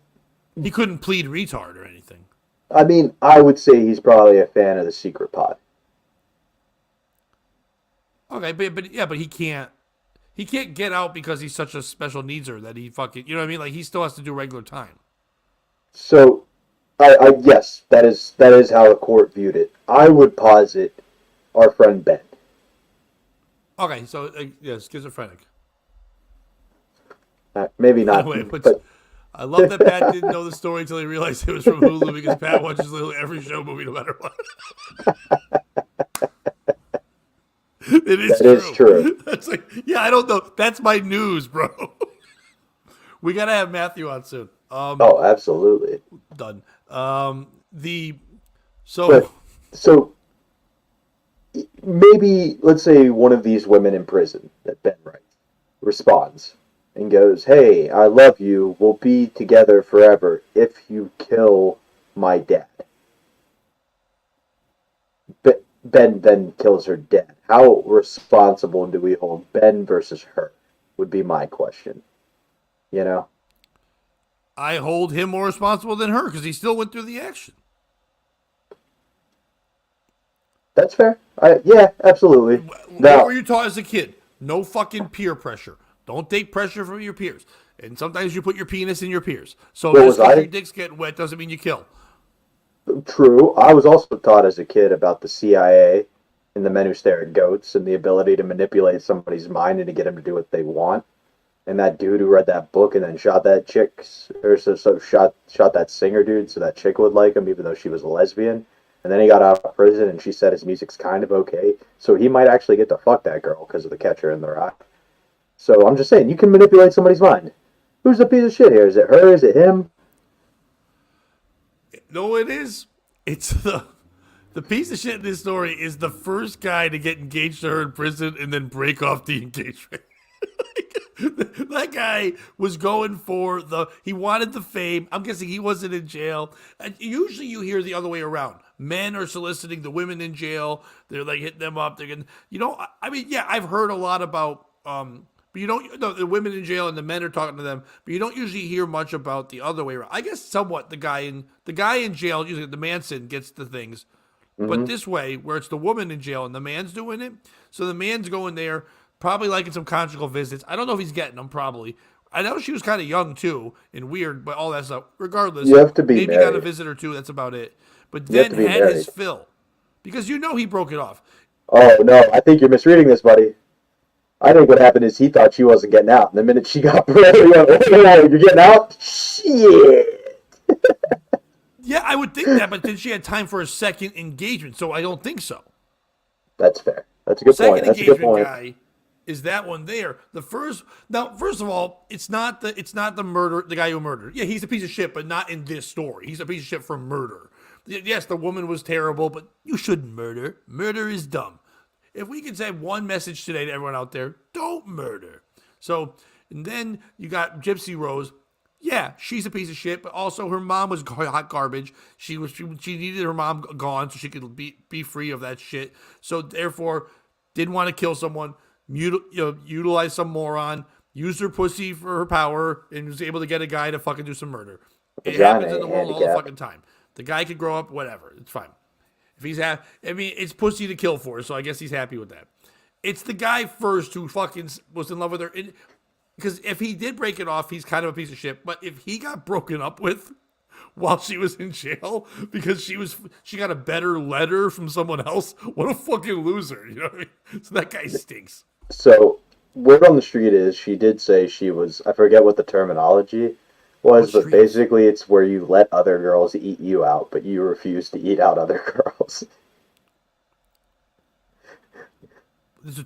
He couldn't plead retard or anything. I mean, I would say he's probably a fan of the secret pod. Okay, but he can't get out because he's such a special needser that he fucking, you know what I mean? Like, he still has to do regular time. So, yes, that is how the court viewed it. I would posit our friend Ben. Okay, so yeah, schizophrenic. Maybe not, By the way, but I love that Pat didn't know the story until he realized it was from Hulu because Pat watches literally every show movie no matter what. It is That true. is true. That's like, yeah, I don't know. That's my news, bro. We gotta have Matthew on soon. Oh, absolutely. Done. The so But so maybe let's say one of these women in prison that Ben writes responds and goes, "Hey, I love you. We'll be together forever if you kill my dad." But Ben then kills her dad. How responsible do we hold Ben versus her? Would be my question. You know, I hold him more responsible than her because he still went through the action. that's fair. Yeah, absolutely. What Now, were you taught as a kid? No fucking peer pressure. Don't take pressure from your peers. And sometimes you put your penis in your peers. So what just was because I? your dick's getting wet doesn't mean you kill. True. I was also taught as a kid about the CIA and the men who stare at goats and the ability to manipulate somebody's mind and to get them to do what they want. And that dude who read that book and then shot that chick, or shot that singer dude so that chick would like him even though she was a lesbian. And then he got out of prison and she said his music's kind of okay. So he might actually get to fuck that girl because of the Catcher in the Rye. So I'm just saying, you can manipulate somebody's mind. Who's the piece of shit here? Is it her? Is it him? No, it is. It's the piece of shit in this story is the first guy to get engaged to her in prison and then break off the engagement. That guy was going for he wanted the fame. I'm guessing he wasn't in jail. And usually you hear the other way around. Men are soliciting the women in jail. They're like hitting them up. They're getting, I mean, yeah, I've heard a lot about, but you don't, no, the women in jail and the men are talking to them, but you don't usually hear much about the other way around. I guess somewhat the guy in jail, usually the Manson gets the things, but this way where it's the woman in jail and the man's doing it. So the man's going there, probably liking some conjugal visits. I don't know if he's getting them, probably. I know she was kind of young too and weird, but all that stuff. Regardless, You have to be maybe married. got a visit or two. That's about it. But You have then to be had his married. fill because he broke it off. Oh no, I think you're misreading this, buddy. I think what happened is he thought she wasn't getting out. And the minute she got pregnant, he went, "Oh, you're getting out? Shit." Yeah, I would think that, but then she had time for a second engagement, so I don't think so. That's fair. That's a good Second point. That's a good engagement point. guy is that one there. First of all, it's not the murder, the guy who murdered. Yeah, he's a piece of shit, but not in this story. He's a piece of shit for murder. Yes, the woman was terrible, but you shouldn't murder. Murder is dumb. If we could say one message today to everyone out there, don't murder. So, and then you got Gypsy Rose. Yeah, she's a piece of shit, but also her mom was hot garbage. She needed her mom gone so she could be free of that shit. So therefore, didn't want to kill someone, utilize some moron, used her pussy for her power, and was able to get a guy to fucking do some murder. It Vagina happens in the world all the handicap. fucking time. The guy could grow up, whatever. It's fine. If he's happy, I mean, it's pussy to kill for, so I guess he's happy with that. It's the guy first who fucking was in love with her. Because if he did break it off, he's kind of a piece of shit. But if he got broken up with while she was in jail because she got a better letter from someone else, what a fucking loser, you know what I mean? So that guy stinks. So, word on the street is she did say she was, I forget what the terminology was, What but street? basically it's where you let other girls eat you out, but you refuse to eat out other girls.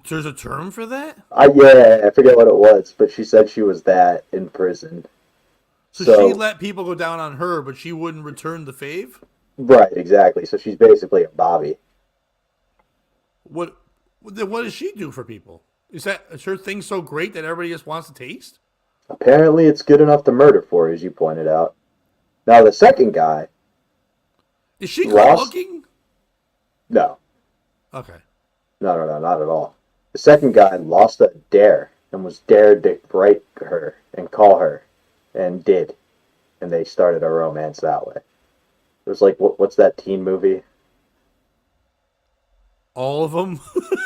There's a term for that? Yeah, I forget what it was, but she said she was that in prison. So So, she let people go down on her, but she wouldn't return the fave? right, exactly. So she's basically a Bobby. What does she do for people? Is her thing so great that everybody just wants to taste? Apparently, it's good enough to murder for, as you pointed out. Now, the second guy, Is she good Ross? looking? No, Okay. no, not at all. The second guy lost a dare and was dared to write her and call her, and did, and they started a romance that way. It was like, what's that teen movie? All of them?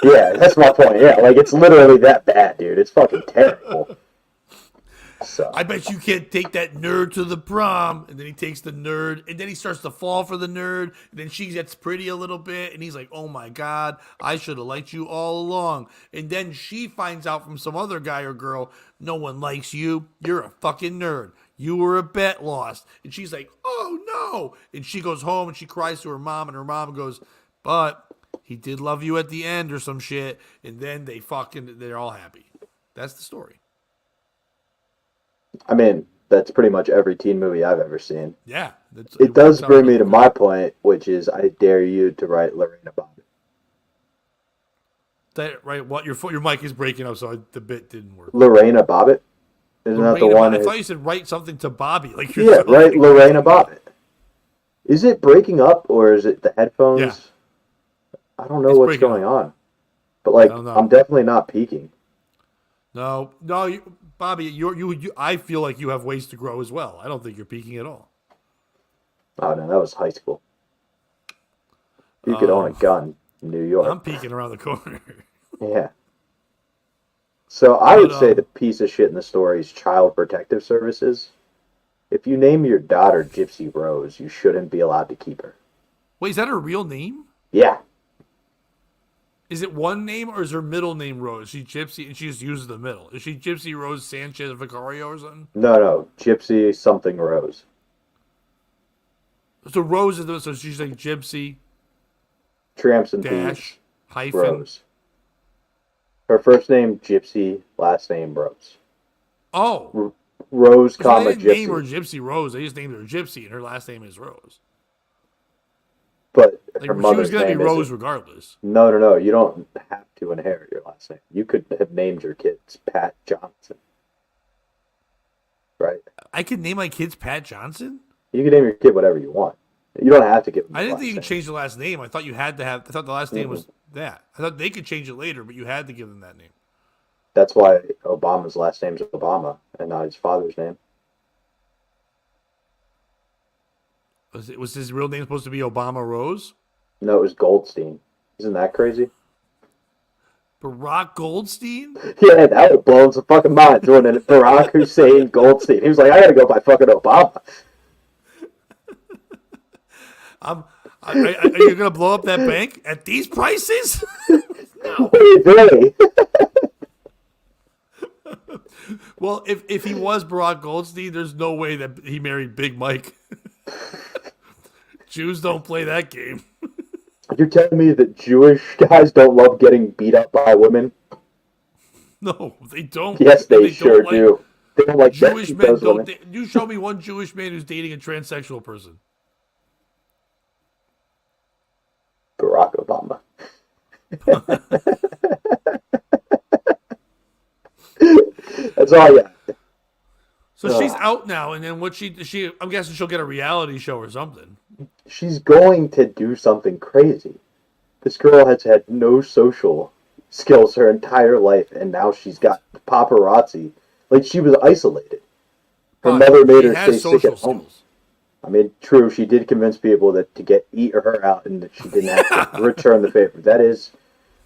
Yeah, that's my point. Yeah, like it's literally that bad, dude. It's fucking terrible. So I bet you can't take that nerd to the prom. And then he takes the nerd, and then he starts to fall for the nerd. And then she gets pretty a little bit, and he's like, oh my God, I should have liked you all along. And then she finds out from some other guy or girl, no one likes you. You're a fucking nerd. You were a bet lost. And she's like, oh no. And she goes home and she cries to her mom, and her mom goes, but he did love you at the end or some shit, and then they're all happy. That's the story. I mean, that's pretty much every teen movie I've ever seen. Yeah. It does bring me to my point, which is I dare you to write Lorena Bobbitt. That right? What your mic is breaking up, so the bit didn't work. Lorena Bobbitt? Isn't that the one? I thought you said write something to Bobby. Like yeah, right. Lorena Bobbitt. Is it breaking up or is it the headphones? Yeah. I don't know what's going on, but like I'm definitely not peaking. No, Bobby, you. I feel like you have ways to grow as well. I don't think you're peaking at all. Oh no, that was high school. You could own a gun in New York. I'm peeking around the corner. Yeah. So I would say the piece of shit in the story is Child Protective Services. If you name your daughter Gypsy Rose, you shouldn't be allowed to keep her. Wait, is that her real name? Yeah. Is it one name or is her middle name Rose? Is she Gypsy and she just uses the middle? Is she Gypsy Rose Sanchez Vicario or something? No, Gypsy something Rose. So Rose is so she's like Gypsy Tramps and dash hyphen Rose. Her first name Gypsy, last name Rose. Oh, Rose, so comma they didn't Gypsy. name her Gypsy Rose. They just named her Gypsy, and her last name is Rose. But like, her she mother's was gonna be name Rose isn't. regardless. No. You don't have to inherit your last name. You could have named your kids Pat Johnson. Right? I could name my kids Pat Johnson? You can name your kid whatever you want. You don't have to give them I didn't think you name. could change the last name. I thought you had to have. I thought the last name was that. I thought they could change it later, but you had to give them that name. That's why Obama's last name's Obama and not his father's name. Was his real name supposed to be Obama Rose? No, it was Goldstein. Isn't that crazy? Barack Goldstein? Yeah, that would blow some fucking minds, wouldn't it? Barack Hussein Goldstein. He was like, I gotta go by fucking Obama. Are you gonna blow up that bank at these prices? No. Really? Well, if he was Barack Goldstein, there's no way that he married Big Mike. Jews don't play that game. You're telling me that Jewish guys don't love getting beat up by women? No, they don't. Yes, they sure do. They don't like Jewish men. women. You show me one Jewish man who's dating a transsexual person. Barack Obama. That's all I got. So she's out now, and then she? I'm guessing she'll get a reality show or something. She's going to do something crazy. This girl has had no social skills her entire life, and now she's got paparazzi. Like, she was isolated. Her mother made her stay sick at home. Skills. I mean, true, she did convince people that to eat her out and that she didn't have to return the favor. That is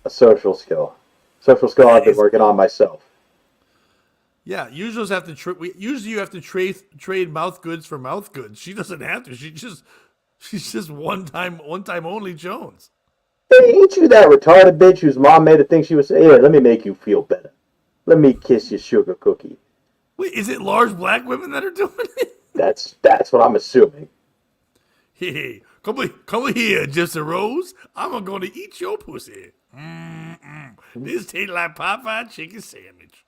a social skill. Social skill I've been working on myself. Yeah, usually you have to trade mouth goods for mouth goods. She doesn't have to. She's just one time only Jones. Hey, ain't you that retarded bitch whose mom made her think she was saying, hey, let me make you feel better. Let me kiss your sugar cookie. Wait, is it large black women that are doing it? That's what I'm assuming. Hey, come here, Gypsy Rose. I'm gonna eat your pussy. This tastes like Popeye chicken sandwich.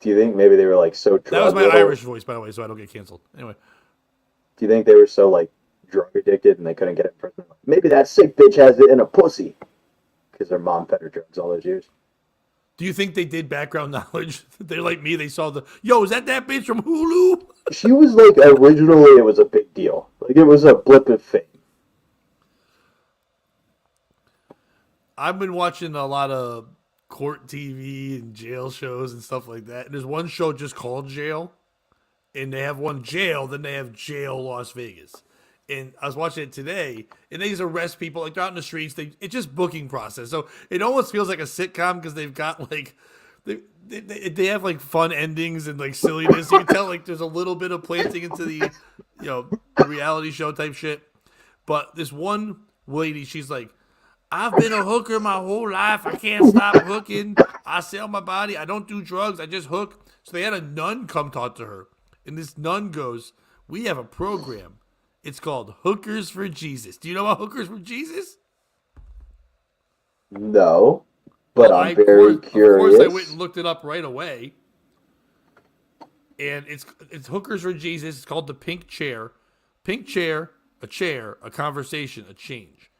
Do you think maybe they were like so drunk? That was my Irish voice, by the way, so I don't get canceled. Anyway. Do you think they were so like drug addicted and they couldn't get it in prison? Maybe that sick bitch has it in a pussy because their mom fed her drugs all those years. Do you think they did background knowledge? They're like me. They saw is that bitch from Hulu? She was like, originally it was a big deal. Like, it was a blip of fame. I've been watching a lot of court TV and jail shows and stuff like that. And there's one show just called Jail. And they have one jail, then they have Jail Las Vegas. And I was watching it today, and they just arrest people like they're out in the streets. It's just booking process, so it almost feels like a sitcom because they've got like they have like fun endings and like silliness. You can tell like there's a little bit of planting into the the reality show type shit. But this one lady, she's like, I've been a hooker my whole life. I can't stop hooking. I sell my body. I don't do drugs. I just hook. So they had a nun come talk to her, and this nun goes, "We have a program. It's called Hookers for Jesus. Do you know about Hookers for Jesus?" No, but Well, I'm very of course, I went curious. and looked it up right away, and it's Hookers for Jesus. It's called the Pink Chair. Pink Chair, a conversation, a change.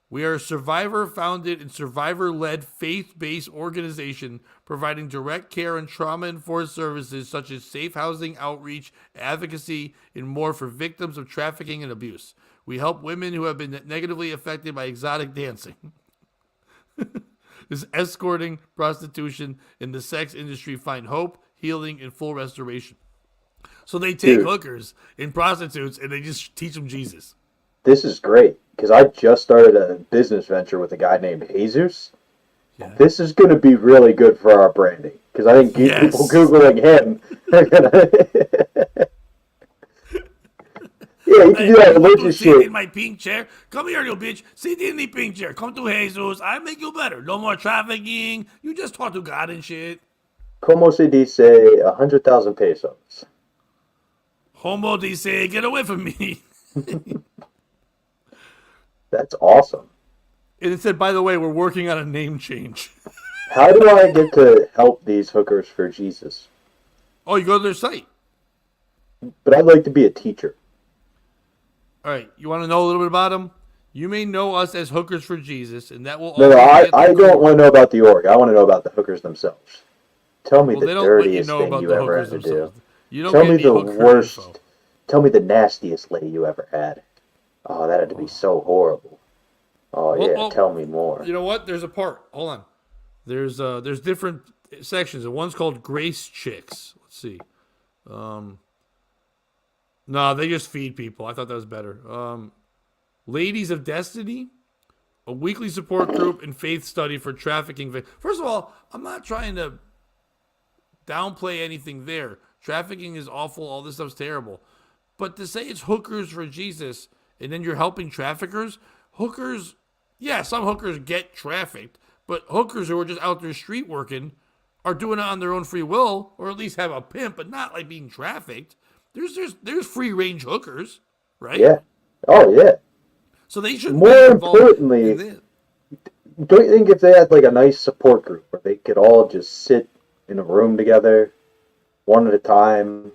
We are a survivor founded and survivor led faith based organization providing direct care and trauma informed services such as safe housing, outreach, advocacy, and more for victims of trafficking and abuse. We help women who have been negatively affected by exotic dancing. This escorting, prostitution, and the sex industry find hope, healing, and full restoration. So they take Dude, hookers and prostitutes and they just teach them Jesus. this is great because I just started a business venture with a guy named Jesus. Yeah. This is going to be really good for our branding because I think people Yes. Googling him are going to. Yeah, you can do that You want to religious sit shit. in my pink chair? Come here, you bitch. Sit in the pink chair. Come to Jesus. I'll make you better. No more trafficking. You just talk to God and shit. Como se dice 100,000 pesos? Homo dice, get away from me. That's awesome. And it said, by the way, we're working on a name change. How do I get to help these hookers for Jesus? Oh, you go to their site. But I'd like to be a teacher. All right. You want to know a little bit about them? You may know us as Hookers for Jesus, and that will No, no, always be at the I don't core. want to know about the org. I want to know about the hookers themselves. Tell me Well, the they don't let you dirtiest know thing about you the ever hookers had to do. themselves. You don't Tell get me any the hooker worst. info. Tell me the nastiest lay you ever had. Oh, that had to be so horrible. Oh yeah, tell me more. You know what? There's a part. Hold on. There's different sections, and one's called Grace Chicks. Let's see. No, they just feed people. I thought that was better. Ladies of Destiny, a weekly support group and faith study for trafficking victims. First of all, I'm not trying to downplay anything there. Trafficking is awful. All this stuff's terrible. But to say it's hookers for Jesus and then you're helping traffickers, hookers, yeah, some hookers get trafficked, but hookers who are just out there street working are doing it on their own free will, or at least have a pimp, but not like being trafficked. There's free range hookers, right? Yeah. Oh yeah. So they shouldn't More be involved importantly, in this. don't you think if they had like a nice support group where they could all just sit in a room together, one at a time,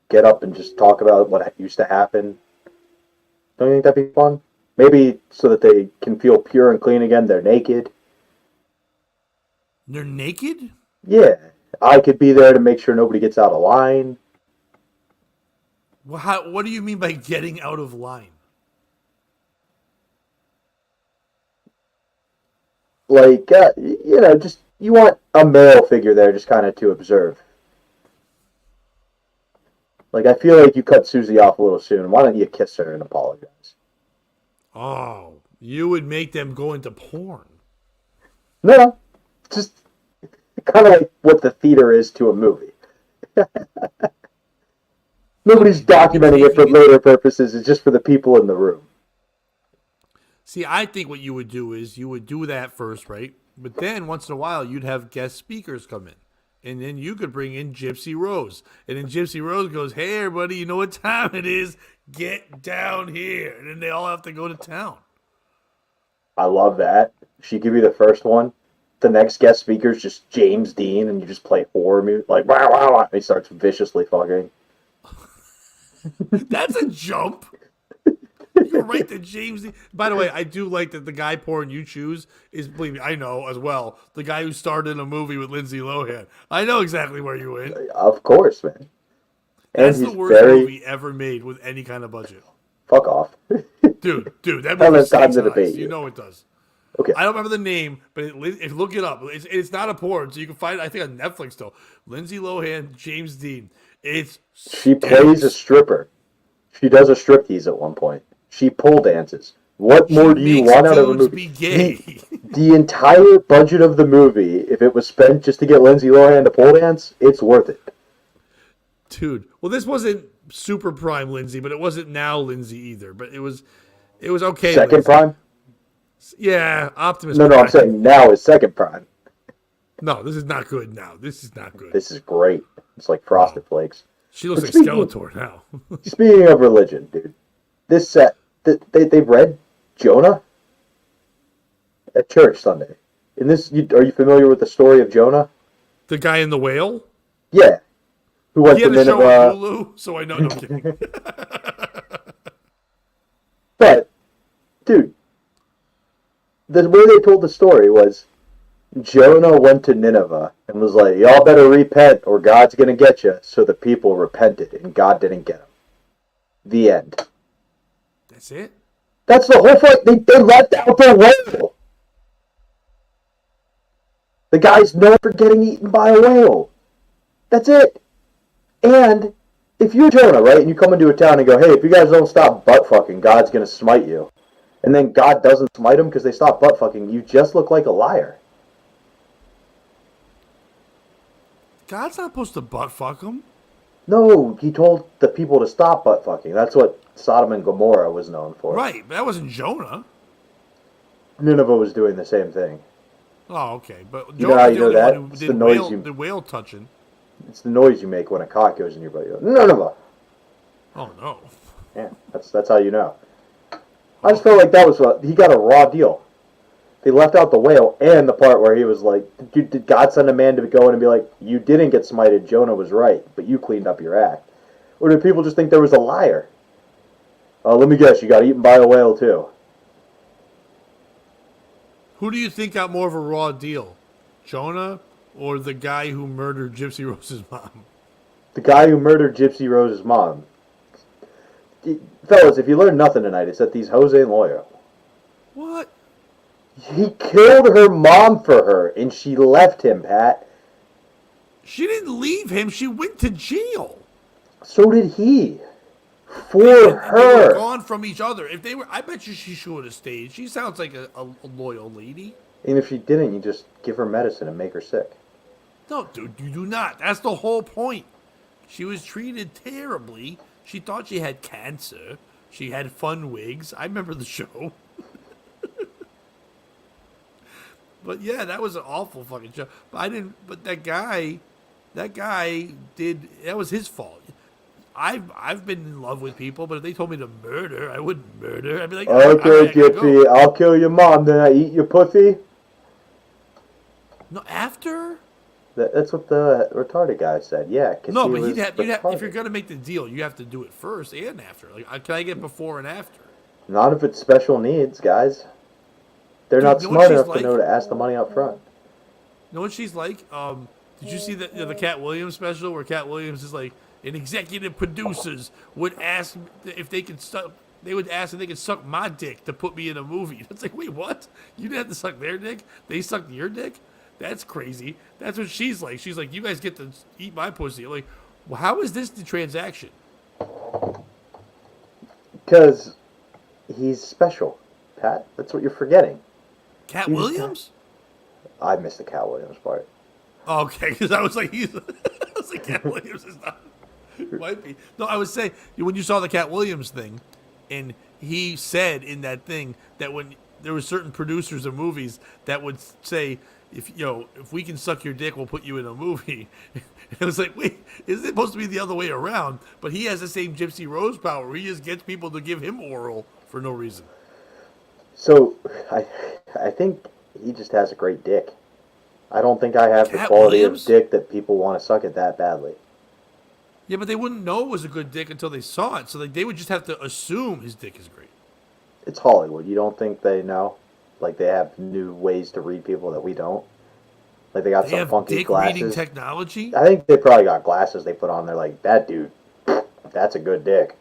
get up and just talk about what used to happen? Don't you think that'd be fun? Maybe so that they can feel pure and clean again. They're naked. They're naked? Yeah, I could be there to make sure nobody gets out of line. Well, what do you mean by getting out of line? Like, just you want a male figure there just kind of to observe. Like, I feel like you cut Susie off a little soon. Why don't you kiss her and apologize? Oh, you would make them go into porn. No, just kind of like what the theater is to a movie. Nobody's documenting it for later purposes. It's just for the people in the room. See, I think what you would do is you would do that first, right? But then once in a while, you'd have guest speakers come in. And then you could bring in Gypsy Rose. And then Gypsy Rose goes, hey, everybody, you know what time it is? Get down here. And then they all have to go to town. I love that. She could be the first one. The next guest speaker is just James Dean, and you just play horror music. Like, wow, wow, wow. And he starts viciously fucking. That's a jump. You're right that James Dean. By the way, I do like that the guy porn you choose is, believe me, I know as well, the guy who starred in a movie with Lindsay Lohan. I know exactly where you went. Of course, man. That's the worst movie ever made with any kind of budget. Fuck off. Dude, that I don't movie have time sinks to eyes. debate You you. know it does. Okay. I don't remember the name, but if look it up. It's not a porn, so you can find it, I think, on Netflix still. Lindsay Lohan, James Dean. It's She plays a stripper. She does a striptease at one point. She pole dances. What more do you want out of a movie? Be gay. The entire budget of the movie, if it was spent just to get Lindsay Lohan to pole dance, it's worth it. Dude, well, this wasn't super prime Lindsay, but it wasn't now Lindsay either. But it was okay. Second Lindsay. prime? Yeah, Optimus. No, Prime. I'm saying now is second prime. No, this is not good now. This is not good. This is great. It's like Frosted Flakes. She looks But like Skeletor now. Speaking of religion, dude, this set, they read Jonah, at church Sunday. In this, are you familiar with the story of Jonah? The guy in the whale? Yeah, who went He to had a show on Nineveh. Hulu, so I know. No, I'm kidding. But, dude, the way they told the story was Jonah went to Nineveh and was like, "Y'all better repent, or God's gonna get you." So the people repented, and God didn't get them. The end. That's it? That's the whole fight. They left out the whale. The guy's known for getting eaten by a whale. That's it. And if you're Jonah, right, and you come into a town and go, "Hey, if you guys don't stop butt fucking, God's gonna smite you," and then God doesn't smite them because they stop butt fucking, you just look like a liar. God's not supposed to butt fuck him. No, he told the people to stop butt fucking. That's what Sodom and Gomorrah was known for. Right, but that wasn't Jonah. Nineveh was doing the same thing. Oh, okay. But You know how you know that? Who It's did the noise you... the whale touching. It's the noise you make when a cock goes in your butt. You go, Nineveh. Oh, no. Yeah, that's how you know. I just felt like that was he got a raw deal. They left out the whale and the part where he was like, did God send a man to go in and be like, "You didn't get smited, Jonah was right, but you cleaned up your act"? Or did people just think there was a liar? Let me guess, you got eaten by a whale too. Who do you think got more of a raw deal? Jonah or the guy who murdered Gypsy Rose's mom? The guy who murdered Gypsy Rose's mom. Fellas, if you learned nothing tonight, it's that these hoes ain't loyal. What? He killed her mom for her, and she left him, Pat. She didn't leave him. She went to jail. So did he. For They were her. gone from each other. If they were, I bet you she should have stayed. She sounds like a loyal lady. And if she didn't, you just give her medicine and make her sick. No, dude, you do not. That's the whole point. She was treated terribly. She thought she had cancer. She had fun wigs. I remember the show. But yeah, that was an awful fucking show. But I didn't. But that guy did. That was his fault. I've been in love with people, but if they told me to murder, I wouldn't murder. I'd be like, Okay, Gypsy, I'll kill your mom, then I eat your pussy. No, after. That's what the retarded guy said. Yeah. No, but you'd have if you're gonna make the deal, you have to do it first and after. Like, can I get before and after? Not if it's special needs, guys. They're not smart enough to know to ask the money up front. You know what she's like? Did you see the Cat Williams special where Cat Williams is like, and executive producers would ask if they could suck. They would ask if they could suck my dick to put me in a movie. It's like, wait, what? You didn't have to suck their dick? They sucked your dick? That's crazy. That's what she's like. She's like, you guys get to eat my pussy. I'm like, well, how is this the transaction? Because he's special, Pat. That's what you're forgetting. Cat Williams? I missed the Cat Williams part. Okay, because I was like, I was like, Cat Williams is not. Might be. No, I was saying when you saw the Cat Williams thing, and he said in that thing that when there were certain producers of movies that would say, if we can suck your dick, we'll put you in a movie. It was like, wait, is it supposed to be the other way around? But he has the same Gypsy Rose power. He just gets people to give him oral for no reason. So I think he just has a great dick. I don't think I have Cat the quality Williams? of dick that people want to suck it that badly. Yeah, but they wouldn't know it was a good dick until they saw it. So they would just have to assume his dick is great. It's Hollywood. You don't think they know? Like they have new ways to read people that we don't? Like they got some funky dick glasses. reading technology? I think they probably got glasses they put on. They're like, that dude, that's a good dick.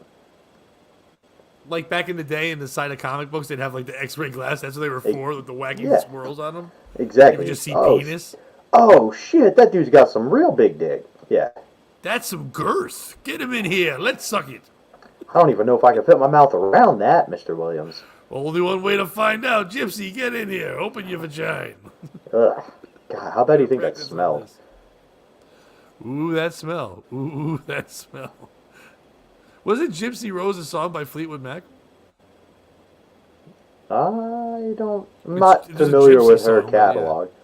Like back in the day in the side of comic books, they'd have like the X-ray glass. That's what they were for, with the wacky swirls on them. Exactly. You could just see penis. Oh, shit, that dude's got some real big dick. Yeah. That's some girth. Get him in here. Let's suck it. I don't even know if I can fit my mouth around that, Mr. Williams. Only one way to find out. Gypsy, get in here. Open your vagina. Ugh. God, how bad do you think that smelled? Ooh, that smell. Ooh, that smell. Wasn't Gypsy Rose a song by Fleetwood Mac? I'm not familiar with her catalog. Yeah.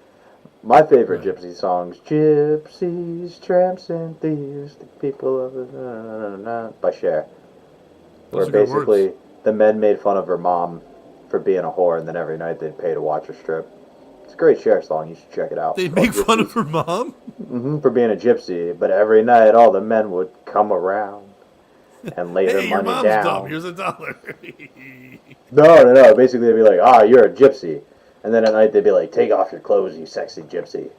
My favorite Gypsy songs, Gypsies, Tramps, and Thieves, the People of the... by Cher. Where basically the men made fun of her mom for being a whore, and then every night they'd pay to watch her strip. It's a great Cher song. You should check it out. They make fun of her mom? For being a gypsy, but every night all the men would come around and lay their Hey, your money mom's down. dumb. Here's $1. No. Basically, they'd be like, you're a gypsy. And then at night, they'd be like, take off your clothes, you sexy gypsy.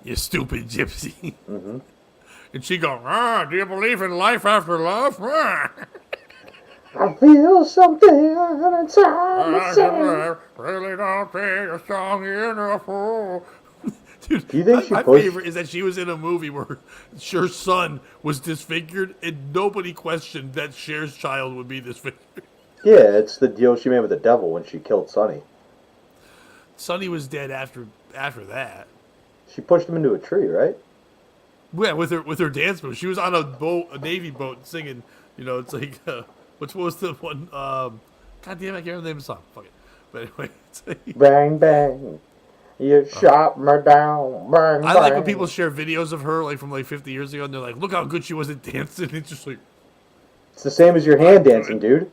You stupid gypsy. And she go, do you believe in life after love? I feel something and it's hard to say. Really don't think it's strong enough. Dude, Do you think she my pushed? favorite is that she was in a movie where Cher's son was disfigured, and nobody questioned that Cher's child would be disfigured. Yeah, it's the deal she made with the devil when she killed Sonny. Sonny was dead after that. She pushed him into a tree, right? Yeah, with her dance move. She was on a Navy boat singing. You know, it's like which was the one? God damn, I can't remember the name of the song. Fuck it. But anyway, it's like, Bang bang, you shot me down. Bang I like when bang. people share videos of her like from like 50 years ago, and they're like, "Look how good she was at dancing." It's just like It's the same as your hand dancing, dude.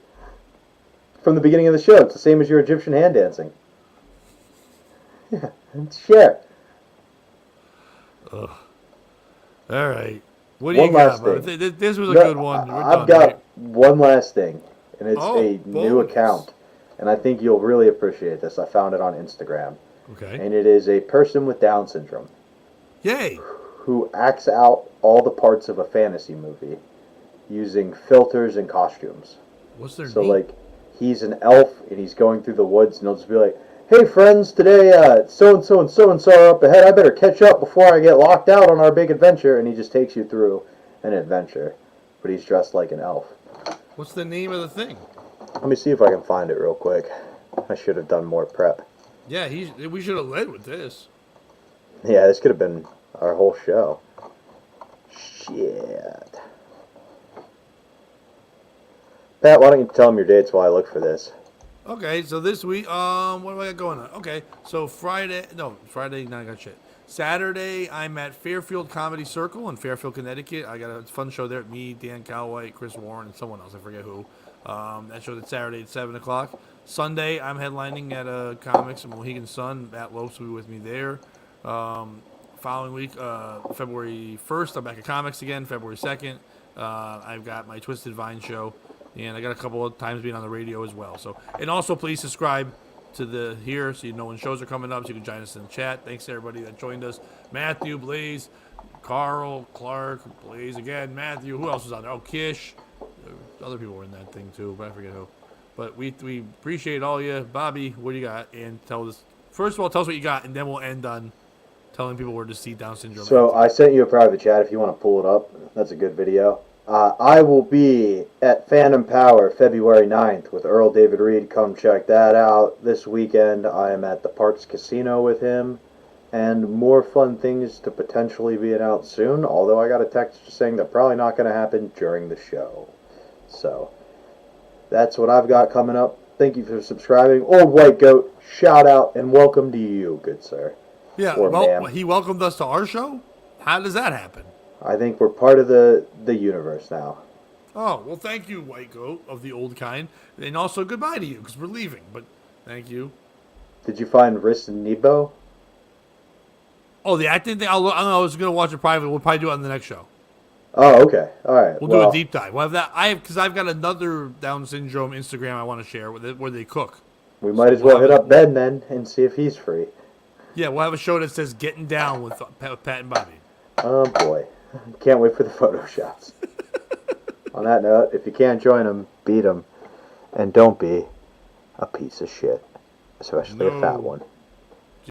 From the beginning of the show, it's the same as your Egyptian hand dancing. Yeah, it's Cher. All right. What do One you got, last bro? thing. This was a No, good one. We're I've done, got right? one last thing, and it's a new bonus. account, and I think you'll really appreciate this. I found it on Instagram, Okay. and it is a person with Down syndrome Yay. who acts out all the parts of a fantasy movie using filters and costumes. What's their So, name? like, he's an elf, and he's going through the woods, and he'll just be like, "Hey, friends, today so-and-so and so-and-so are up ahead. I better catch up before I get locked out on our big adventure." And he just takes you through an adventure, but he's dressed like an elf. What's the name of the thing? Let me see if I can find it real quick. I should have done more prep. Yeah, we should have led with this. Yeah, this could have been our whole show. Shit. Pat, why don't you tell them your dates while I look for this? Okay, so this week, what do I got going on? Okay, so Friday, no, I got shit. Saturday, I'm at Fairfield Comedy Circle in Fairfield, Connecticut. I got a fun show there. Me, Dan Cowhite, Chris Warren, and someone else. I forget who. That show's at Saturday at 7 o'clock. Sunday, I'm headlining at Comics in Mohegan Sun. Matt Lopes will be with me there. Following week, February 1st, I'm back at Comics again. February 2nd, I've got my Twisted Vine show. And I got a couple of times being on the radio as well. So, and also please subscribe to the here so you know when shows are coming up. So you can join us in the chat. Thanks to everybody that joined us. Matthew, Blaze, Carl, Clark, Blaze again. Matthew, who else was on there? Oh, Kish. Other people were in that thing too, but I forget who. But we appreciate all you. Bobby, what do you got? And tell us first of all, tell us what you got, and then we'll end on telling people where to see Down syndrome. So I sent you a private chat if you want to pull it up. That's a good video. I will be at Phantom Power February 9th with Earl David Reed. Come check that out. This weekend I am at the Parks Casino with him. And more fun things to potentially be announced soon. Although I got a text just saying they're probably not going to happen during the show. So that's what I've got coming up. Thank you for subscribing. Old White Goat, shout out and welcome to you, good sir. Yeah, or well, ma'am. he welcomed us to our show? How does that happen? I think we're part of the universe now. Oh, well, thank you, White Goat of the old kind. And also goodbye to you, because we're leaving. But thank you. Did you find Riss and Nebo? Oh, the acting thing? I was going to watch it privately. We'll probably do it on the next show. Oh, okay. All right. We'll do a deep dive. We'll have that. Because I've got another Down syndrome Instagram I want to share where they cook. We might as well hit up Ben then and see if he's free. Yeah, we'll have a show that says Getting Down with Pat and Bobby. Oh, boy. Can't wait for the photo shots. On that note, if you can't join them, beat them. And don't be a piece of shit. Especially a fat one.